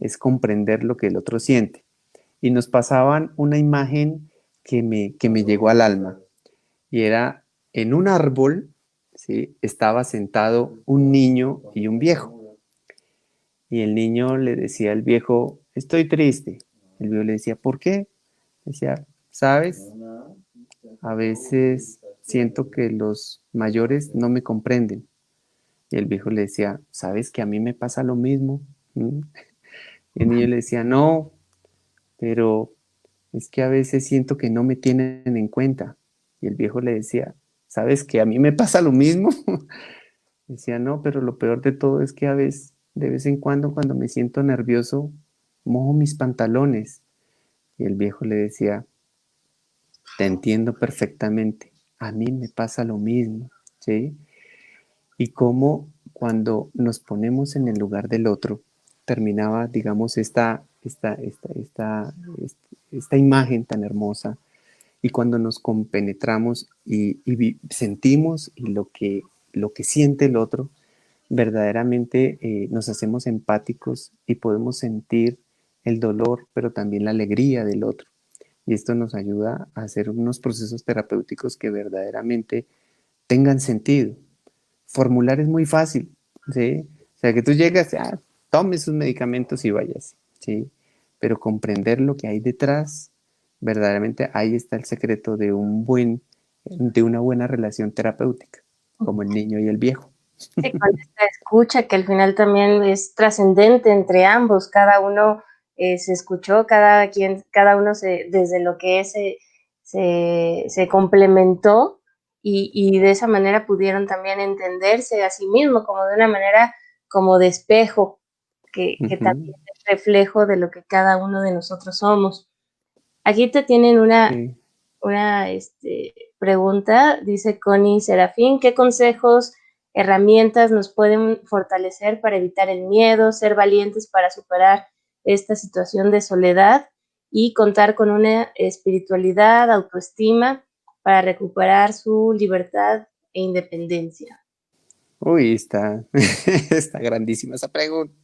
es comprender lo que el otro siente. Y nos pasaban una imagen que me llegó al alma y era en un árbol, ¿sí? Estaba sentado un niño y un viejo. Y el niño le decía al viejo, estoy triste. El viejo le decía, ¿por qué? Decía, ¿sabes? A veces siento que los mayores no me comprenden. Y el viejo le decía, ¿sabes que a mí me pasa lo mismo? ¿Mm? Y el niño le decía, no, pero es que a veces siento que no me tienen en cuenta. Y el viejo le decía, ¿sabes que a mí me pasa lo mismo? Decía, no, pero lo peor de todo es que a veces, de vez en cuando me siento nervioso, mojo mis pantalones. Y el viejo le decía, te entiendo perfectamente, a mí me pasa lo mismo, ¿sí? Y cómo cuando nos ponemos en el lugar del otro, terminaba, digamos, esta imagen tan hermosa. Y cuando nos compenetramos y sentimos lo que siente el otro, verdaderamente nos hacemos empáticos y podemos sentir el dolor, pero también la alegría del otro. Y esto nos ayuda a hacer unos procesos terapéuticos que verdaderamente tengan sentido. Formular es muy fácil, ¿sí? O sea, que tú llegas, tome sus medicamentos y vayas, ¿sí? Pero comprender lo que hay detrás, verdaderamente ahí está el secreto de una buena relación terapéutica, como el niño y el viejo. Sí, con esta escucha que al final también es trascendente entre ambos, cada uno se escuchó, cada uno desde lo que es se complementó y de esa manera pudieron también entenderse a sí mismo como de una manera como de espejo, que Ujú, también es reflejo de lo que cada uno de nosotros somos. Aquí te tienen sí. una pregunta, dice Connie Serafín, ¿qué consejos, herramientas nos pueden fortalecer para evitar el miedo, ser valientes para superar esta situación de soledad y contar con una espiritualidad, autoestima para recuperar su libertad e independencia? Uy, está grandísima esa pregunta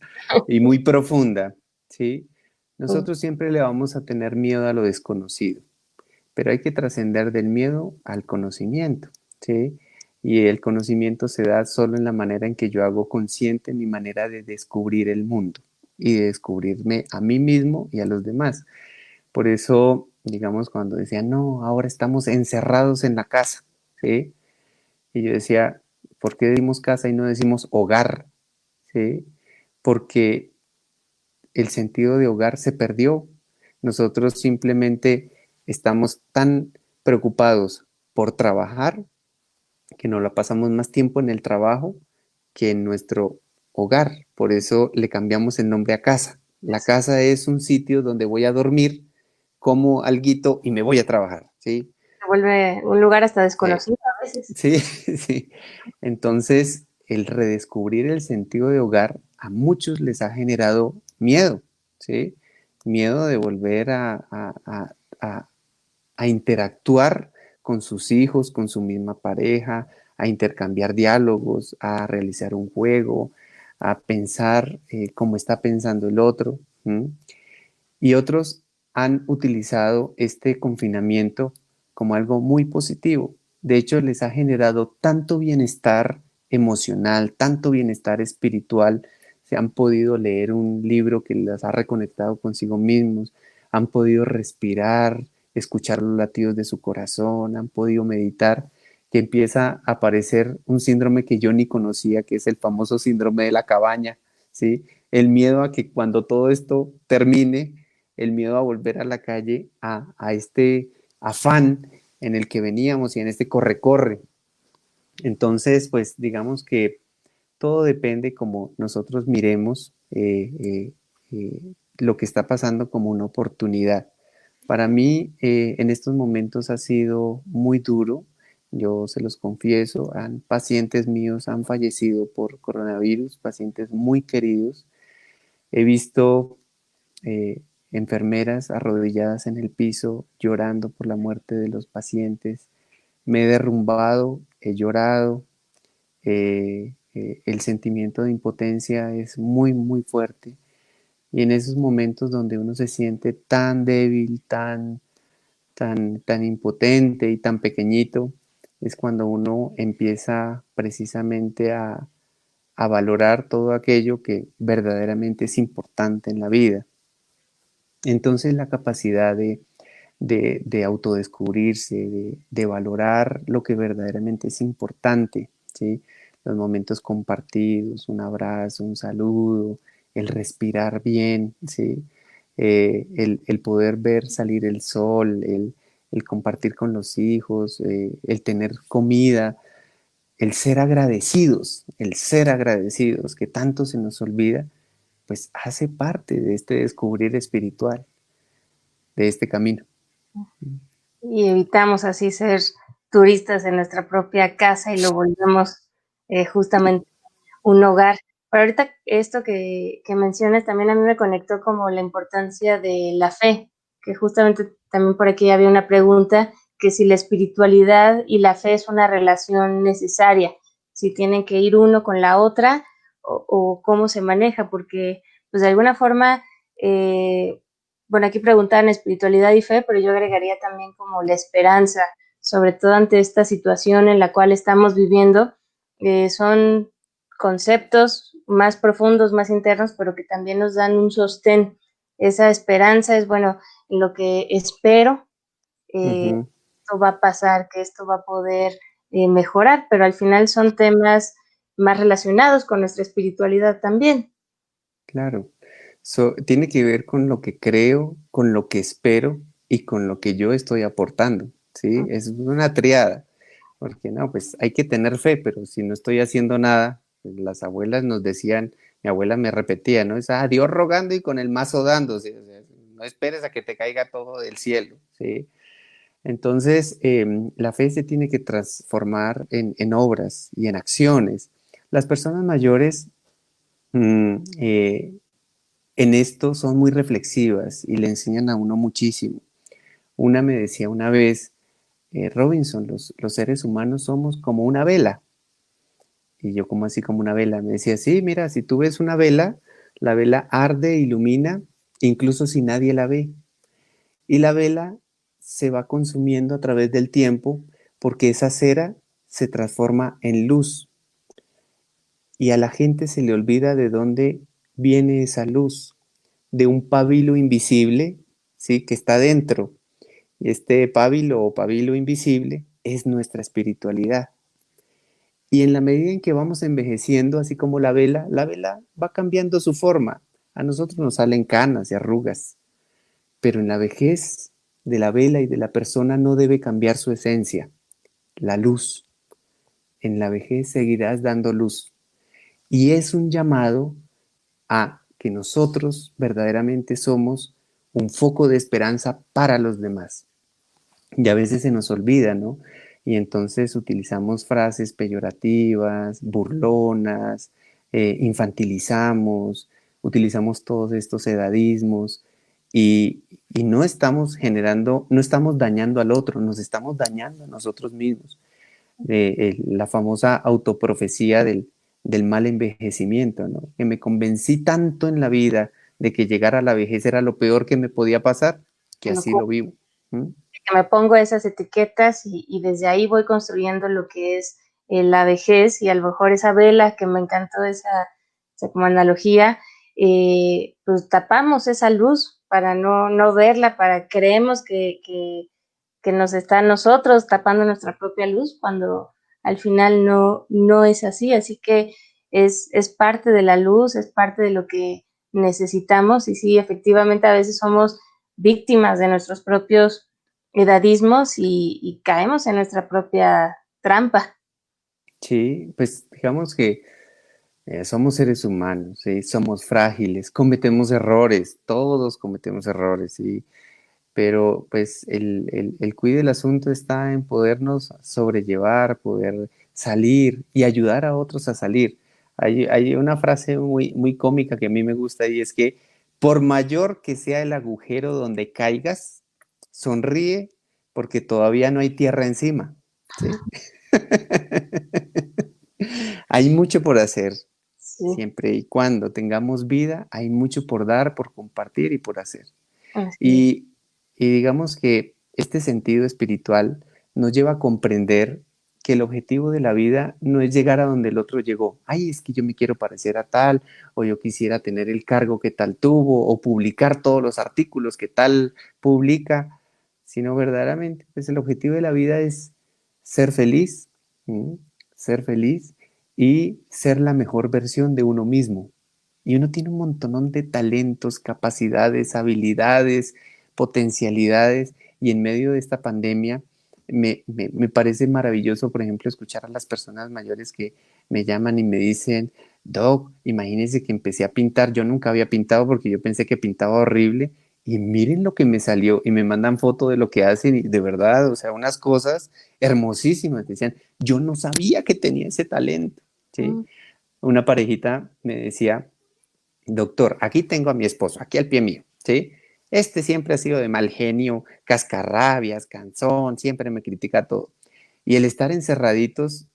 y muy profunda, ¿sí? Mm. Nosotros siempre le vamos a tener miedo a lo desconocido, pero hay que trascender del miedo al conocimiento, ¿sí? Y el conocimiento se da solo en la manera en que yo hago consciente mi manera de descubrir el mundo y de descubrirme a mí mismo y a los demás. Por eso, digamos, cuando decían, no, ahora estamos encerrados en la casa, ¿sí? Y yo decía, ¿por qué decimos casa y no decimos hogar? ¿Sí? Porque el sentido de hogar se perdió. Nosotros simplemente estamos tan preocupados por trabajar que nos la pasamos más tiempo en el trabajo que en nuestro hogar. Por eso le cambiamos el nombre a casa. La casa es un sitio donde voy a dormir, como alguito y me voy a trabajar, ¿sí? Se vuelve un lugar hasta Eh, desconocido a veces. sí, sí. Entonces, el redescubrir el sentido de hogar a muchos les ha generado miedo, ¿sí? Miedo de volver a- a interactuar con sus hijos, con su misma pareja, a intercambiar diálogos, a realizar un juego, a pensar cómo está pensando el otro. ¿Mm? Y otros han utilizado este confinamiento como algo muy positivo. De hecho, les ha generado tanto bienestar emocional, tanto bienestar espiritual. Se han podido leer un libro que las ha reconectado consigo mismos, han podido respirar, escuchar los latidos de su corazón, han podido meditar, que empieza a aparecer un síndrome que yo ni conocía, que es el famoso síndrome de la cabaña, ¿sí? El miedo a que cuando todo esto termine, el miedo a volver a la calle, a este afán en el que veníamos y en este corre-corre. Entonces, pues digamos que todo depende como nosotros miremos lo que está pasando como una oportunidad. Para mí, en estos momentos ha sido muy duro, yo se los confieso, pacientes míos han fallecido por coronavirus, pacientes muy queridos. He visto eh, enfermeras arrodilladas en el piso llorando por la muerte de los pacientes. Me he derrumbado, he llorado. El sentimiento de impotencia es muy, muy fuerte. Y en esos momentos donde uno se siente tan débil, tan impotente y tan pequeñito, es cuando uno empieza precisamente a valorar todo aquello que verdaderamente es importante en la vida. Entonces la capacidad de autodescubrirse, de valorar lo que verdaderamente es importante, ¿sí? Los momentos compartidos, un abrazo, un saludo, el respirar bien, ¿sí? El poder ver salir el sol, el compartir con los hijos, el tener comida, el ser agradecidos, que tanto se nos olvida, pues hace parte de este descubrir espiritual, de este camino. Y evitamos así ser turistas en nuestra propia casa y lo volvemos justamente un hogar. Pero ahorita esto que mencionas también a mí me conectó como la importancia de la fe, que justamente también por aquí había una pregunta, que si la espiritualidad y la fe es una relación necesaria, si tienen que ir uno con la otra o cómo se maneja, porque pues de alguna forma, bueno, aquí preguntaban espiritualidad y fe, pero yo agregaría también como la esperanza, sobre todo ante esta situación en la cual estamos viviendo, son conceptos más profundos, más internos, pero que también nos dan un sostén. Esa esperanza es, bueno, lo que espero, Ujú. esto va a pasar, que esto va a poder mejorar, pero al final son temas más relacionados con nuestra espiritualidad también. Claro. Tiene que ver con lo que creo, con lo que espero y con lo que yo estoy aportando, ¿sí? Es una triada, porque no, pues hay que tener fe, pero si no estoy haciendo nada, pues las abuelas nos decían, mi abuela me repetía, ¿no? Es a Dios rogando y con el mazo dando, ¿sí? O sea, no esperes a que te caiga todo del cielo, ¿sí? Entonces, la fe se tiene que transformar en obras y en acciones. Las personas mayores mm, eh, en esto son muy reflexivas y le enseñan a uno muchísimo. Una me decía una vez, Robinson, los seres humanos somos como una vela. Y yo, como así como una vela? Me decía, sí, mira, si tú ves una vela, la vela arde, ilumina, incluso si nadie la ve. Y la vela se va consumiendo a través del tiempo porque esa cera se transforma en luz. Y a la gente se le olvida de dónde viene esa luz, de un pabilo invisible, ¿sí? Que está dentro. Y este pábilo o pabilo invisible es nuestra espiritualidad. Y en la medida en que vamos envejeciendo, así como la vela va cambiando su forma. A nosotros nos salen canas y arrugas, pero en la vejez de la vela y de la persona no debe cambiar su esencia, la luz. En la vejez seguirás dando luz. Y es un llamado a que nosotros verdaderamente somos un foco de esperanza para los demás. Y a veces se nos olvida, ¿no? Y entonces utilizamos frases peyorativas, burlonas, infantilizamos, utilizamos todos estos edadismos y no estamos generando, no estamos dañando al otro, nos estamos dañando a nosotros mismos. La famosa autoprofecía del mal envejecimiento, ¿no? Que me convencí tanto en la vida de que llegar a la vejez era lo peor que me podía pasar, que que así lo vivo. ¿Mm? me pongo esas etiquetas y desde ahí voy construyendo lo que es la vejez y a lo mejor esa vela que me encantó esa como analogía, pues tapamos esa luz para no verla, para creemos que nos está a nosotros tapando nuestra propia luz cuando al final no es así. Así que es parte de la luz, es parte de lo que necesitamos y sí, efectivamente a veces somos víctimas de nuestros propios edadismos y caemos en nuestra propia trampa. Sí, pues digamos que somos seres humanos, ¿sí? Somos frágiles, cometemos errores, todos cometemos errores, ¿sí? Pero pues el cuide del asunto está en podernos sobrellevar, poder salir y ayudar a otros a salir. Hay una frase muy cómica que a mí me gusta y es que por mayor que sea el agujero donde caigas, sonríe porque todavía no hay tierra encima, ¿sí? Hay mucho por hacer, Sí, siempre y cuando tengamos vida, hay mucho por dar, por compartir y por hacer. así es. Y, y digamos que este sentido espiritual nos lleva a comprender que el objetivo de la vida no es llegar a donde el otro llegó. Ay, es que yo me quiero parecer a tal, o yo quisiera tener el cargo que tal tuvo, o publicar todos los artículos que tal publica, sino verdaderamente, pues el objetivo de la vida es ser feliz, ¿m? Ser feliz y ser la mejor versión de uno mismo. Y uno tiene un montón de talentos, capacidades, habilidades, potencialidades, y en medio de esta pandemia me parece maravilloso, por ejemplo, escuchar a las personas mayores que me llaman y me dicen, Doc, imagínese que empecé a pintar, yo nunca había pintado porque yo pensé que pintaba horrible, y miren lo que me salió, y me mandan foto de lo que hacen, y de verdad, o sea, unas cosas hermosísimas, decían, yo no sabía que tenía ese talento, ¿sí? Mm. Una parejita me decía, doctor, aquí tengo a mi esposo, aquí al pie mío, ¿sí? Este siempre ha sido de mal genio, cascarrabias, cansón, siempre me critica todo. Y el estar encerraditos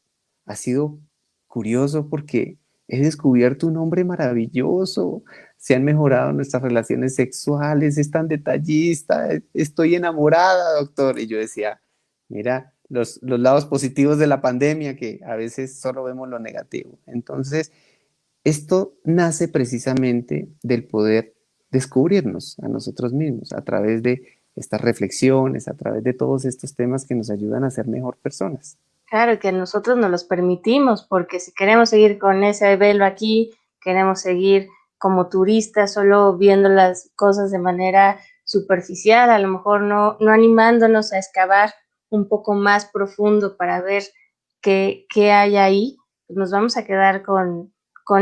ha sido curioso porque he descubierto un hombre maravilloso, se han mejorado nuestras relaciones sexuales, es tan detallista, estoy enamorada, doctor. Y yo decía, mira, los lados positivos de la pandemia, que a veces solo vemos lo negativo. Entonces, esto nace precisamente del poder descubrirnos a nosotros mismos a través de estas reflexiones, a través de todos estos temas que nos ayudan a ser mejor personas. Claro que nosotros nos los permitimos, porque si queremos seguir con ese velo aquí, queremos seguir como turistas, solo viendo las cosas de manera superficial, a lo mejor no animándonos a excavar un poco más profundo para ver qué hay ahí, pues nos vamos a quedar con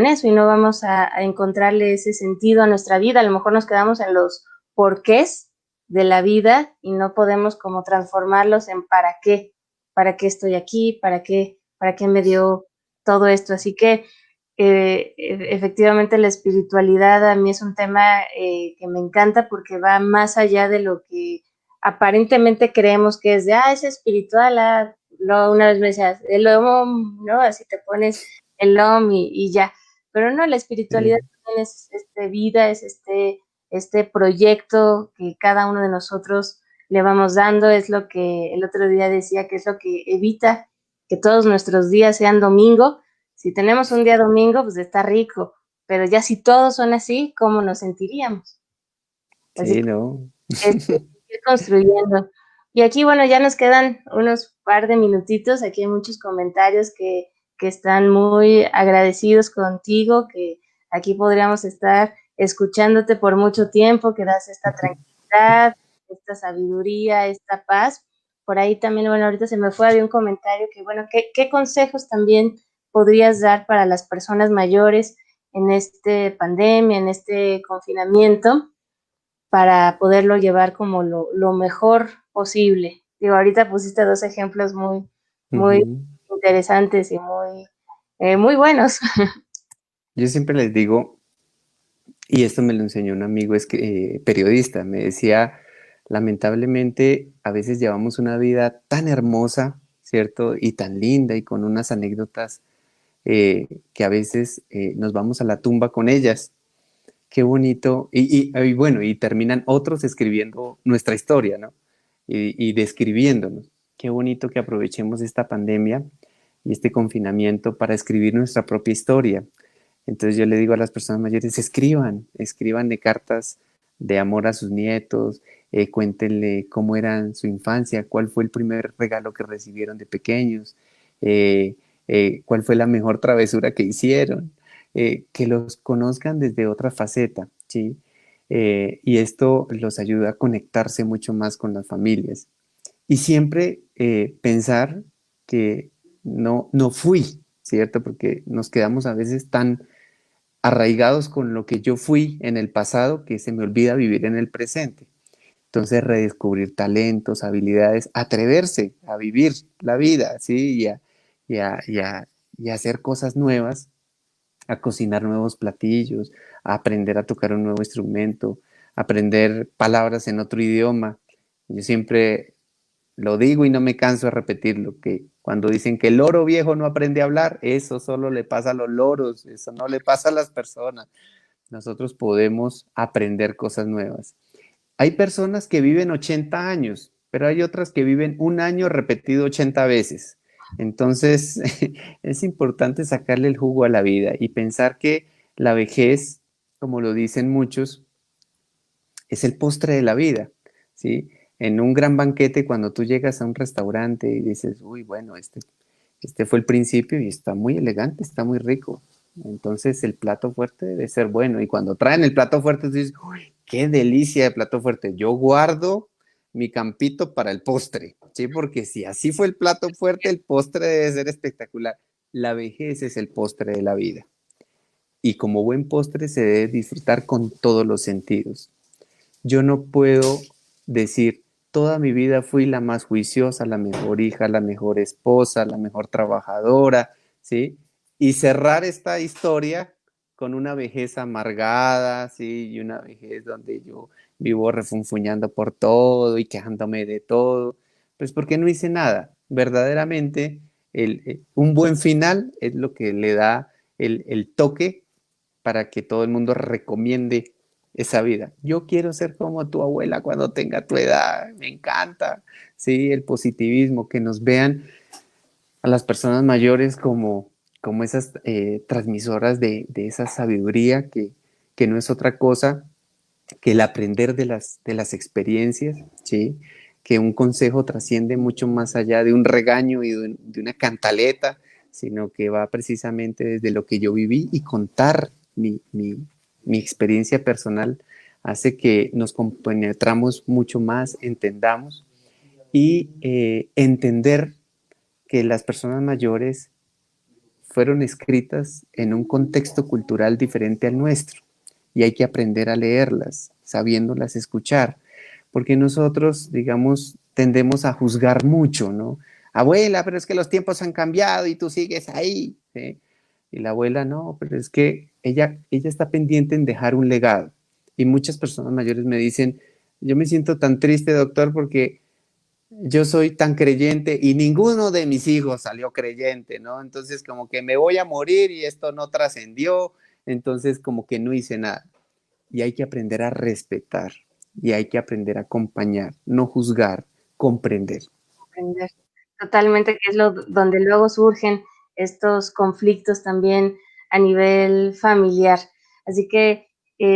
eso y no vamos a encontrarle ese sentido a nuestra vida. A lo mejor nos quedamos en los porqués de la vida y no podemos como transformarlos en para qué estoy aquí, para qué me dio todo esto. Así que efectivamente la espiritualidad a mí es un tema que me encanta porque va más allá de lo que aparentemente creemos que es de, es espiritual, una vez me decías, el OM, ¿no? Así te pones el OM y ya. Pero no, la espiritualidad Sí, también es vida, es este proyecto que cada uno de nosotros le vamos dando, es lo que el otro día decía, que es lo que evita que todos nuestros días sean domingo. Si tenemos un día domingo, pues está rico, pero ya si todos son así, ¿cómo nos sentiríamos? Así sí, ¿no? es ir construyendo. Y aquí, bueno, ya nos quedan unos par de minutitos. Aquí hay muchos comentarios que están muy agradecidos contigo, que aquí podríamos estar escuchándote por mucho tiempo, que das esta tranquilidad, esta sabiduría, esta paz. Por ahí también, bueno, ahorita se me fue, había un comentario que, bueno, ¿qué consejos también podrías dar para las personas mayores en este pandemia, en este confinamiento, para poderlo llevar como lo mejor posible? Digo, ahorita pusiste dos ejemplos muy Ujú. interesantes y muy buenos. Yo siempre les digo, y esto me lo enseñó un amigo, es que, periodista, me decía, lamentablemente a veces llevamos una vida tan hermosa, ¿cierto? Y tan linda y con unas anécdotas que a veces nos vamos a la tumba con ellas. Qué bonito. Y bueno, y terminan otros escribiendo nuestra historia, ¿no? Y describiéndonos. Qué bonito que aprovechemos esta pandemia y este confinamiento para escribir nuestra propia historia. Entonces yo le digo a las personas mayores, escriban de cartas de amor a sus nietos, cuéntenle cómo era su infancia, cuál fue el primer regalo que recibieron de pequeños, eh, cuál fue la mejor travesura que hicieron, que los conozcan desde otra faceta, ¿sí? Y esto los ayuda a conectarse mucho más con las familias. Y siempre pensar que no fui, ¿cierto? Porque nos quedamos a veces tan arraigados con lo que yo fui en el pasado que se me olvida vivir en el presente. Entonces, redescubrir talentos, habilidades, atreverse a vivir la vida, ¿sí? Y a, y a- y a hacer cosas nuevas, a cocinar nuevos platillos, a aprender a tocar un nuevo instrumento, aprender palabras en otro idioma. Yo siempre lo digo y no me canso de repetirlo, que cuando dicen que el loro viejo no aprende a hablar, eso solo le pasa a los loros, eso no le pasa a las personas. Nosotros podemos aprender cosas nuevas. Hay personas que viven 80 años, pero hay otras que viven un año repetido 80 veces. Entonces, es importante sacarle el jugo a la vida y pensar que la vejez, como lo dicen muchos, es el postre de la vida, ¿sí? En un gran banquete, cuando tú llegas a un restaurante y dices, uy, bueno, este fue el principio y está muy elegante, está muy rico. Entonces el plato fuerte debe ser bueno. Y cuando traen el plato fuerte, tú dices, uy, qué delicia de plato fuerte. Yo guardo mi campito para el postre, ¿sí? Porque si así fue el plato fuerte, el postre debe ser espectacular. La vejez es el postre de la vida. Y como buen postre se debe disfrutar con todos los sentidos. Yo no puedo decir, toda mi vida fui la más juiciosa, la mejor hija, la mejor esposa, la mejor trabajadora, ¿sí? Y cerrar esta historia con una vejez amargada, ¿sí? Y una vejez donde yo vivo refunfuñando por todo y quejándome de todo, pues porque no hice nada. Verdaderamente, un buen final es lo que le da el toque para que todo el mundo recomiende esa vida. Yo quiero ser como tu abuela cuando tenga tu edad, me encanta, sí, el positivismo, que nos vean a las personas mayores como esas transmisoras de esa sabiduría que no es otra cosa que el aprender de las experiencias, ¿sí? Que un consejo trasciende mucho más allá de un regaño y de una cantaleta, sino que va precisamente desde lo que yo viví y contar mi experiencia personal hace que nos compenetramos mucho más, entendamos y entender que las personas mayores fueron escritas en un contexto cultural diferente al nuestro y hay que aprender a leerlas, sabiéndolas escuchar, porque nosotros, digamos, tendemos a juzgar mucho, ¿no? Abuela, pero es que los tiempos han cambiado y tú sigues ahí, ¿sí? Y la abuela, no, pero es que ella está pendiente en dejar un legado. Y muchas personas mayores me dicen, yo me siento tan triste, doctor, porque yo soy tan creyente y ninguno de mis hijos salió creyente, ¿no? Entonces como que me voy a morir y esto no trascendió, entonces como que no hice nada. Y hay que aprender a respetar y hay que aprender a acompañar, no juzgar, comprender. Aprender. Totalmente, que es donde luego surgen estos conflictos también a nivel familiar. Así que,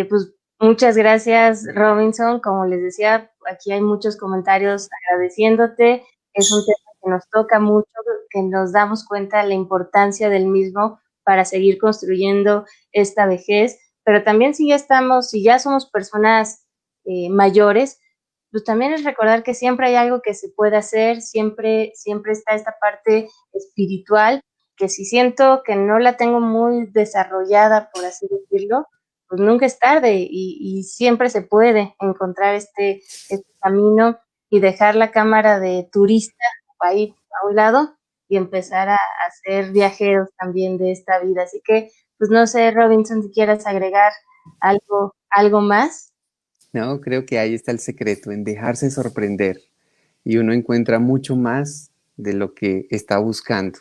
pues, muchas gracias, Robinson. Como les decía, aquí hay muchos comentarios agradeciéndote. Es un tema que nos toca mucho, que nos damos cuenta de la importancia del mismo para seguir construyendo esta vejez, pero también si ya somos personas mayores, pues también es recordar que siempre hay algo que se puede hacer, siempre está esta parte espiritual, que si siento que no la tengo muy desarrollada, por así decirlo, pues nunca es tarde y siempre se puede encontrar este camino y dejar la cámara de turista ahí a un lado y empezar a ser viajeros también de esta vida. Así que, pues no sé, Robinson, si quieras agregar algo más. No, creo que ahí está el secreto, en dejarse sorprender y uno encuentra mucho más de lo que está buscando.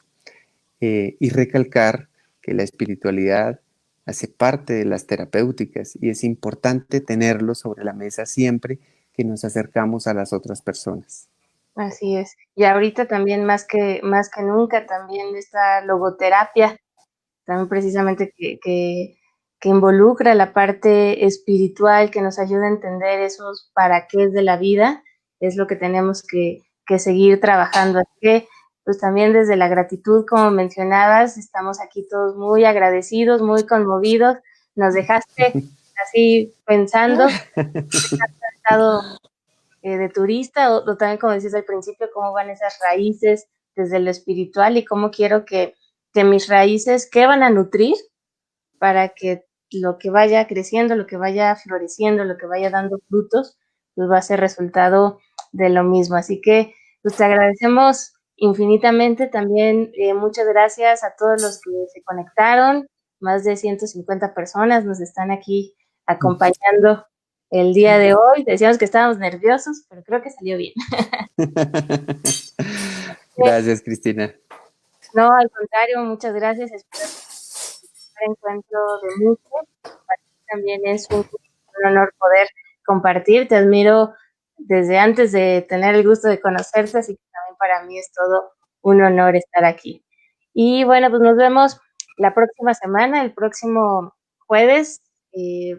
Y recalcar que la espiritualidad hace parte de las terapéuticas y es importante tenerlo sobre la mesa siempre que nos acercamos a las otras personas. Así es. Y ahorita también más que nunca también esta logoterapia, también precisamente que involucra la parte espiritual, que nos ayuda a entender esos para qué de la vida, es lo que tenemos que seguir trabajando. Así que, pues también desde la gratitud, como mencionabas, estamos aquí todos muy agradecidos, muy conmovidos. Nos dejaste así pensando, estado de turista o también como decías al principio, cómo van esas raíces desde lo espiritual y cómo quiero que mis raíces, ¿qué van a nutrir para que lo que vaya creciendo, lo que vaya floreciendo, lo que vaya dando frutos, pues va a ser resultado de lo mismo? Así que pues te agradecemos infinitamente también, muchas gracias a todos los que se conectaron, más de 150 personas nos están aquí acompañando el día de hoy. Decíamos que estábamos nerviosos, pero creo que salió bien. Gracias, Cristina. No, al contrario, muchas gracias. Espero que encuentro de muchos. Para mí también es un honor poder compartir. Te admiro desde antes de tener el gusto de conocerte, así que también para mí es todo un honor estar aquí. Y bueno, pues nos vemos la próxima semana, el próximo jueves.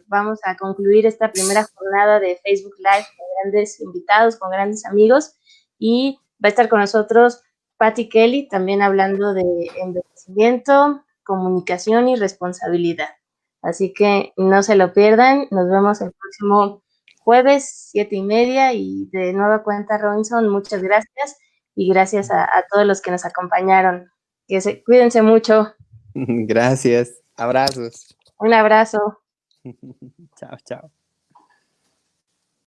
Vamos a concluir esta primera jornada de Facebook Live con grandes invitados, con grandes amigos. Y va a estar con nosotros Patty Kelly, también hablando de envejecimiento, comunicación y responsabilidad. Así que no se lo pierdan. Nos vemos el próximo jueves, 7:30. Y de nueva cuenta, Robinson, muchas gracias. Y gracias a todos los que nos acompañaron. Cuídense mucho. Gracias. Abrazos. Un abrazo. Chao, chao.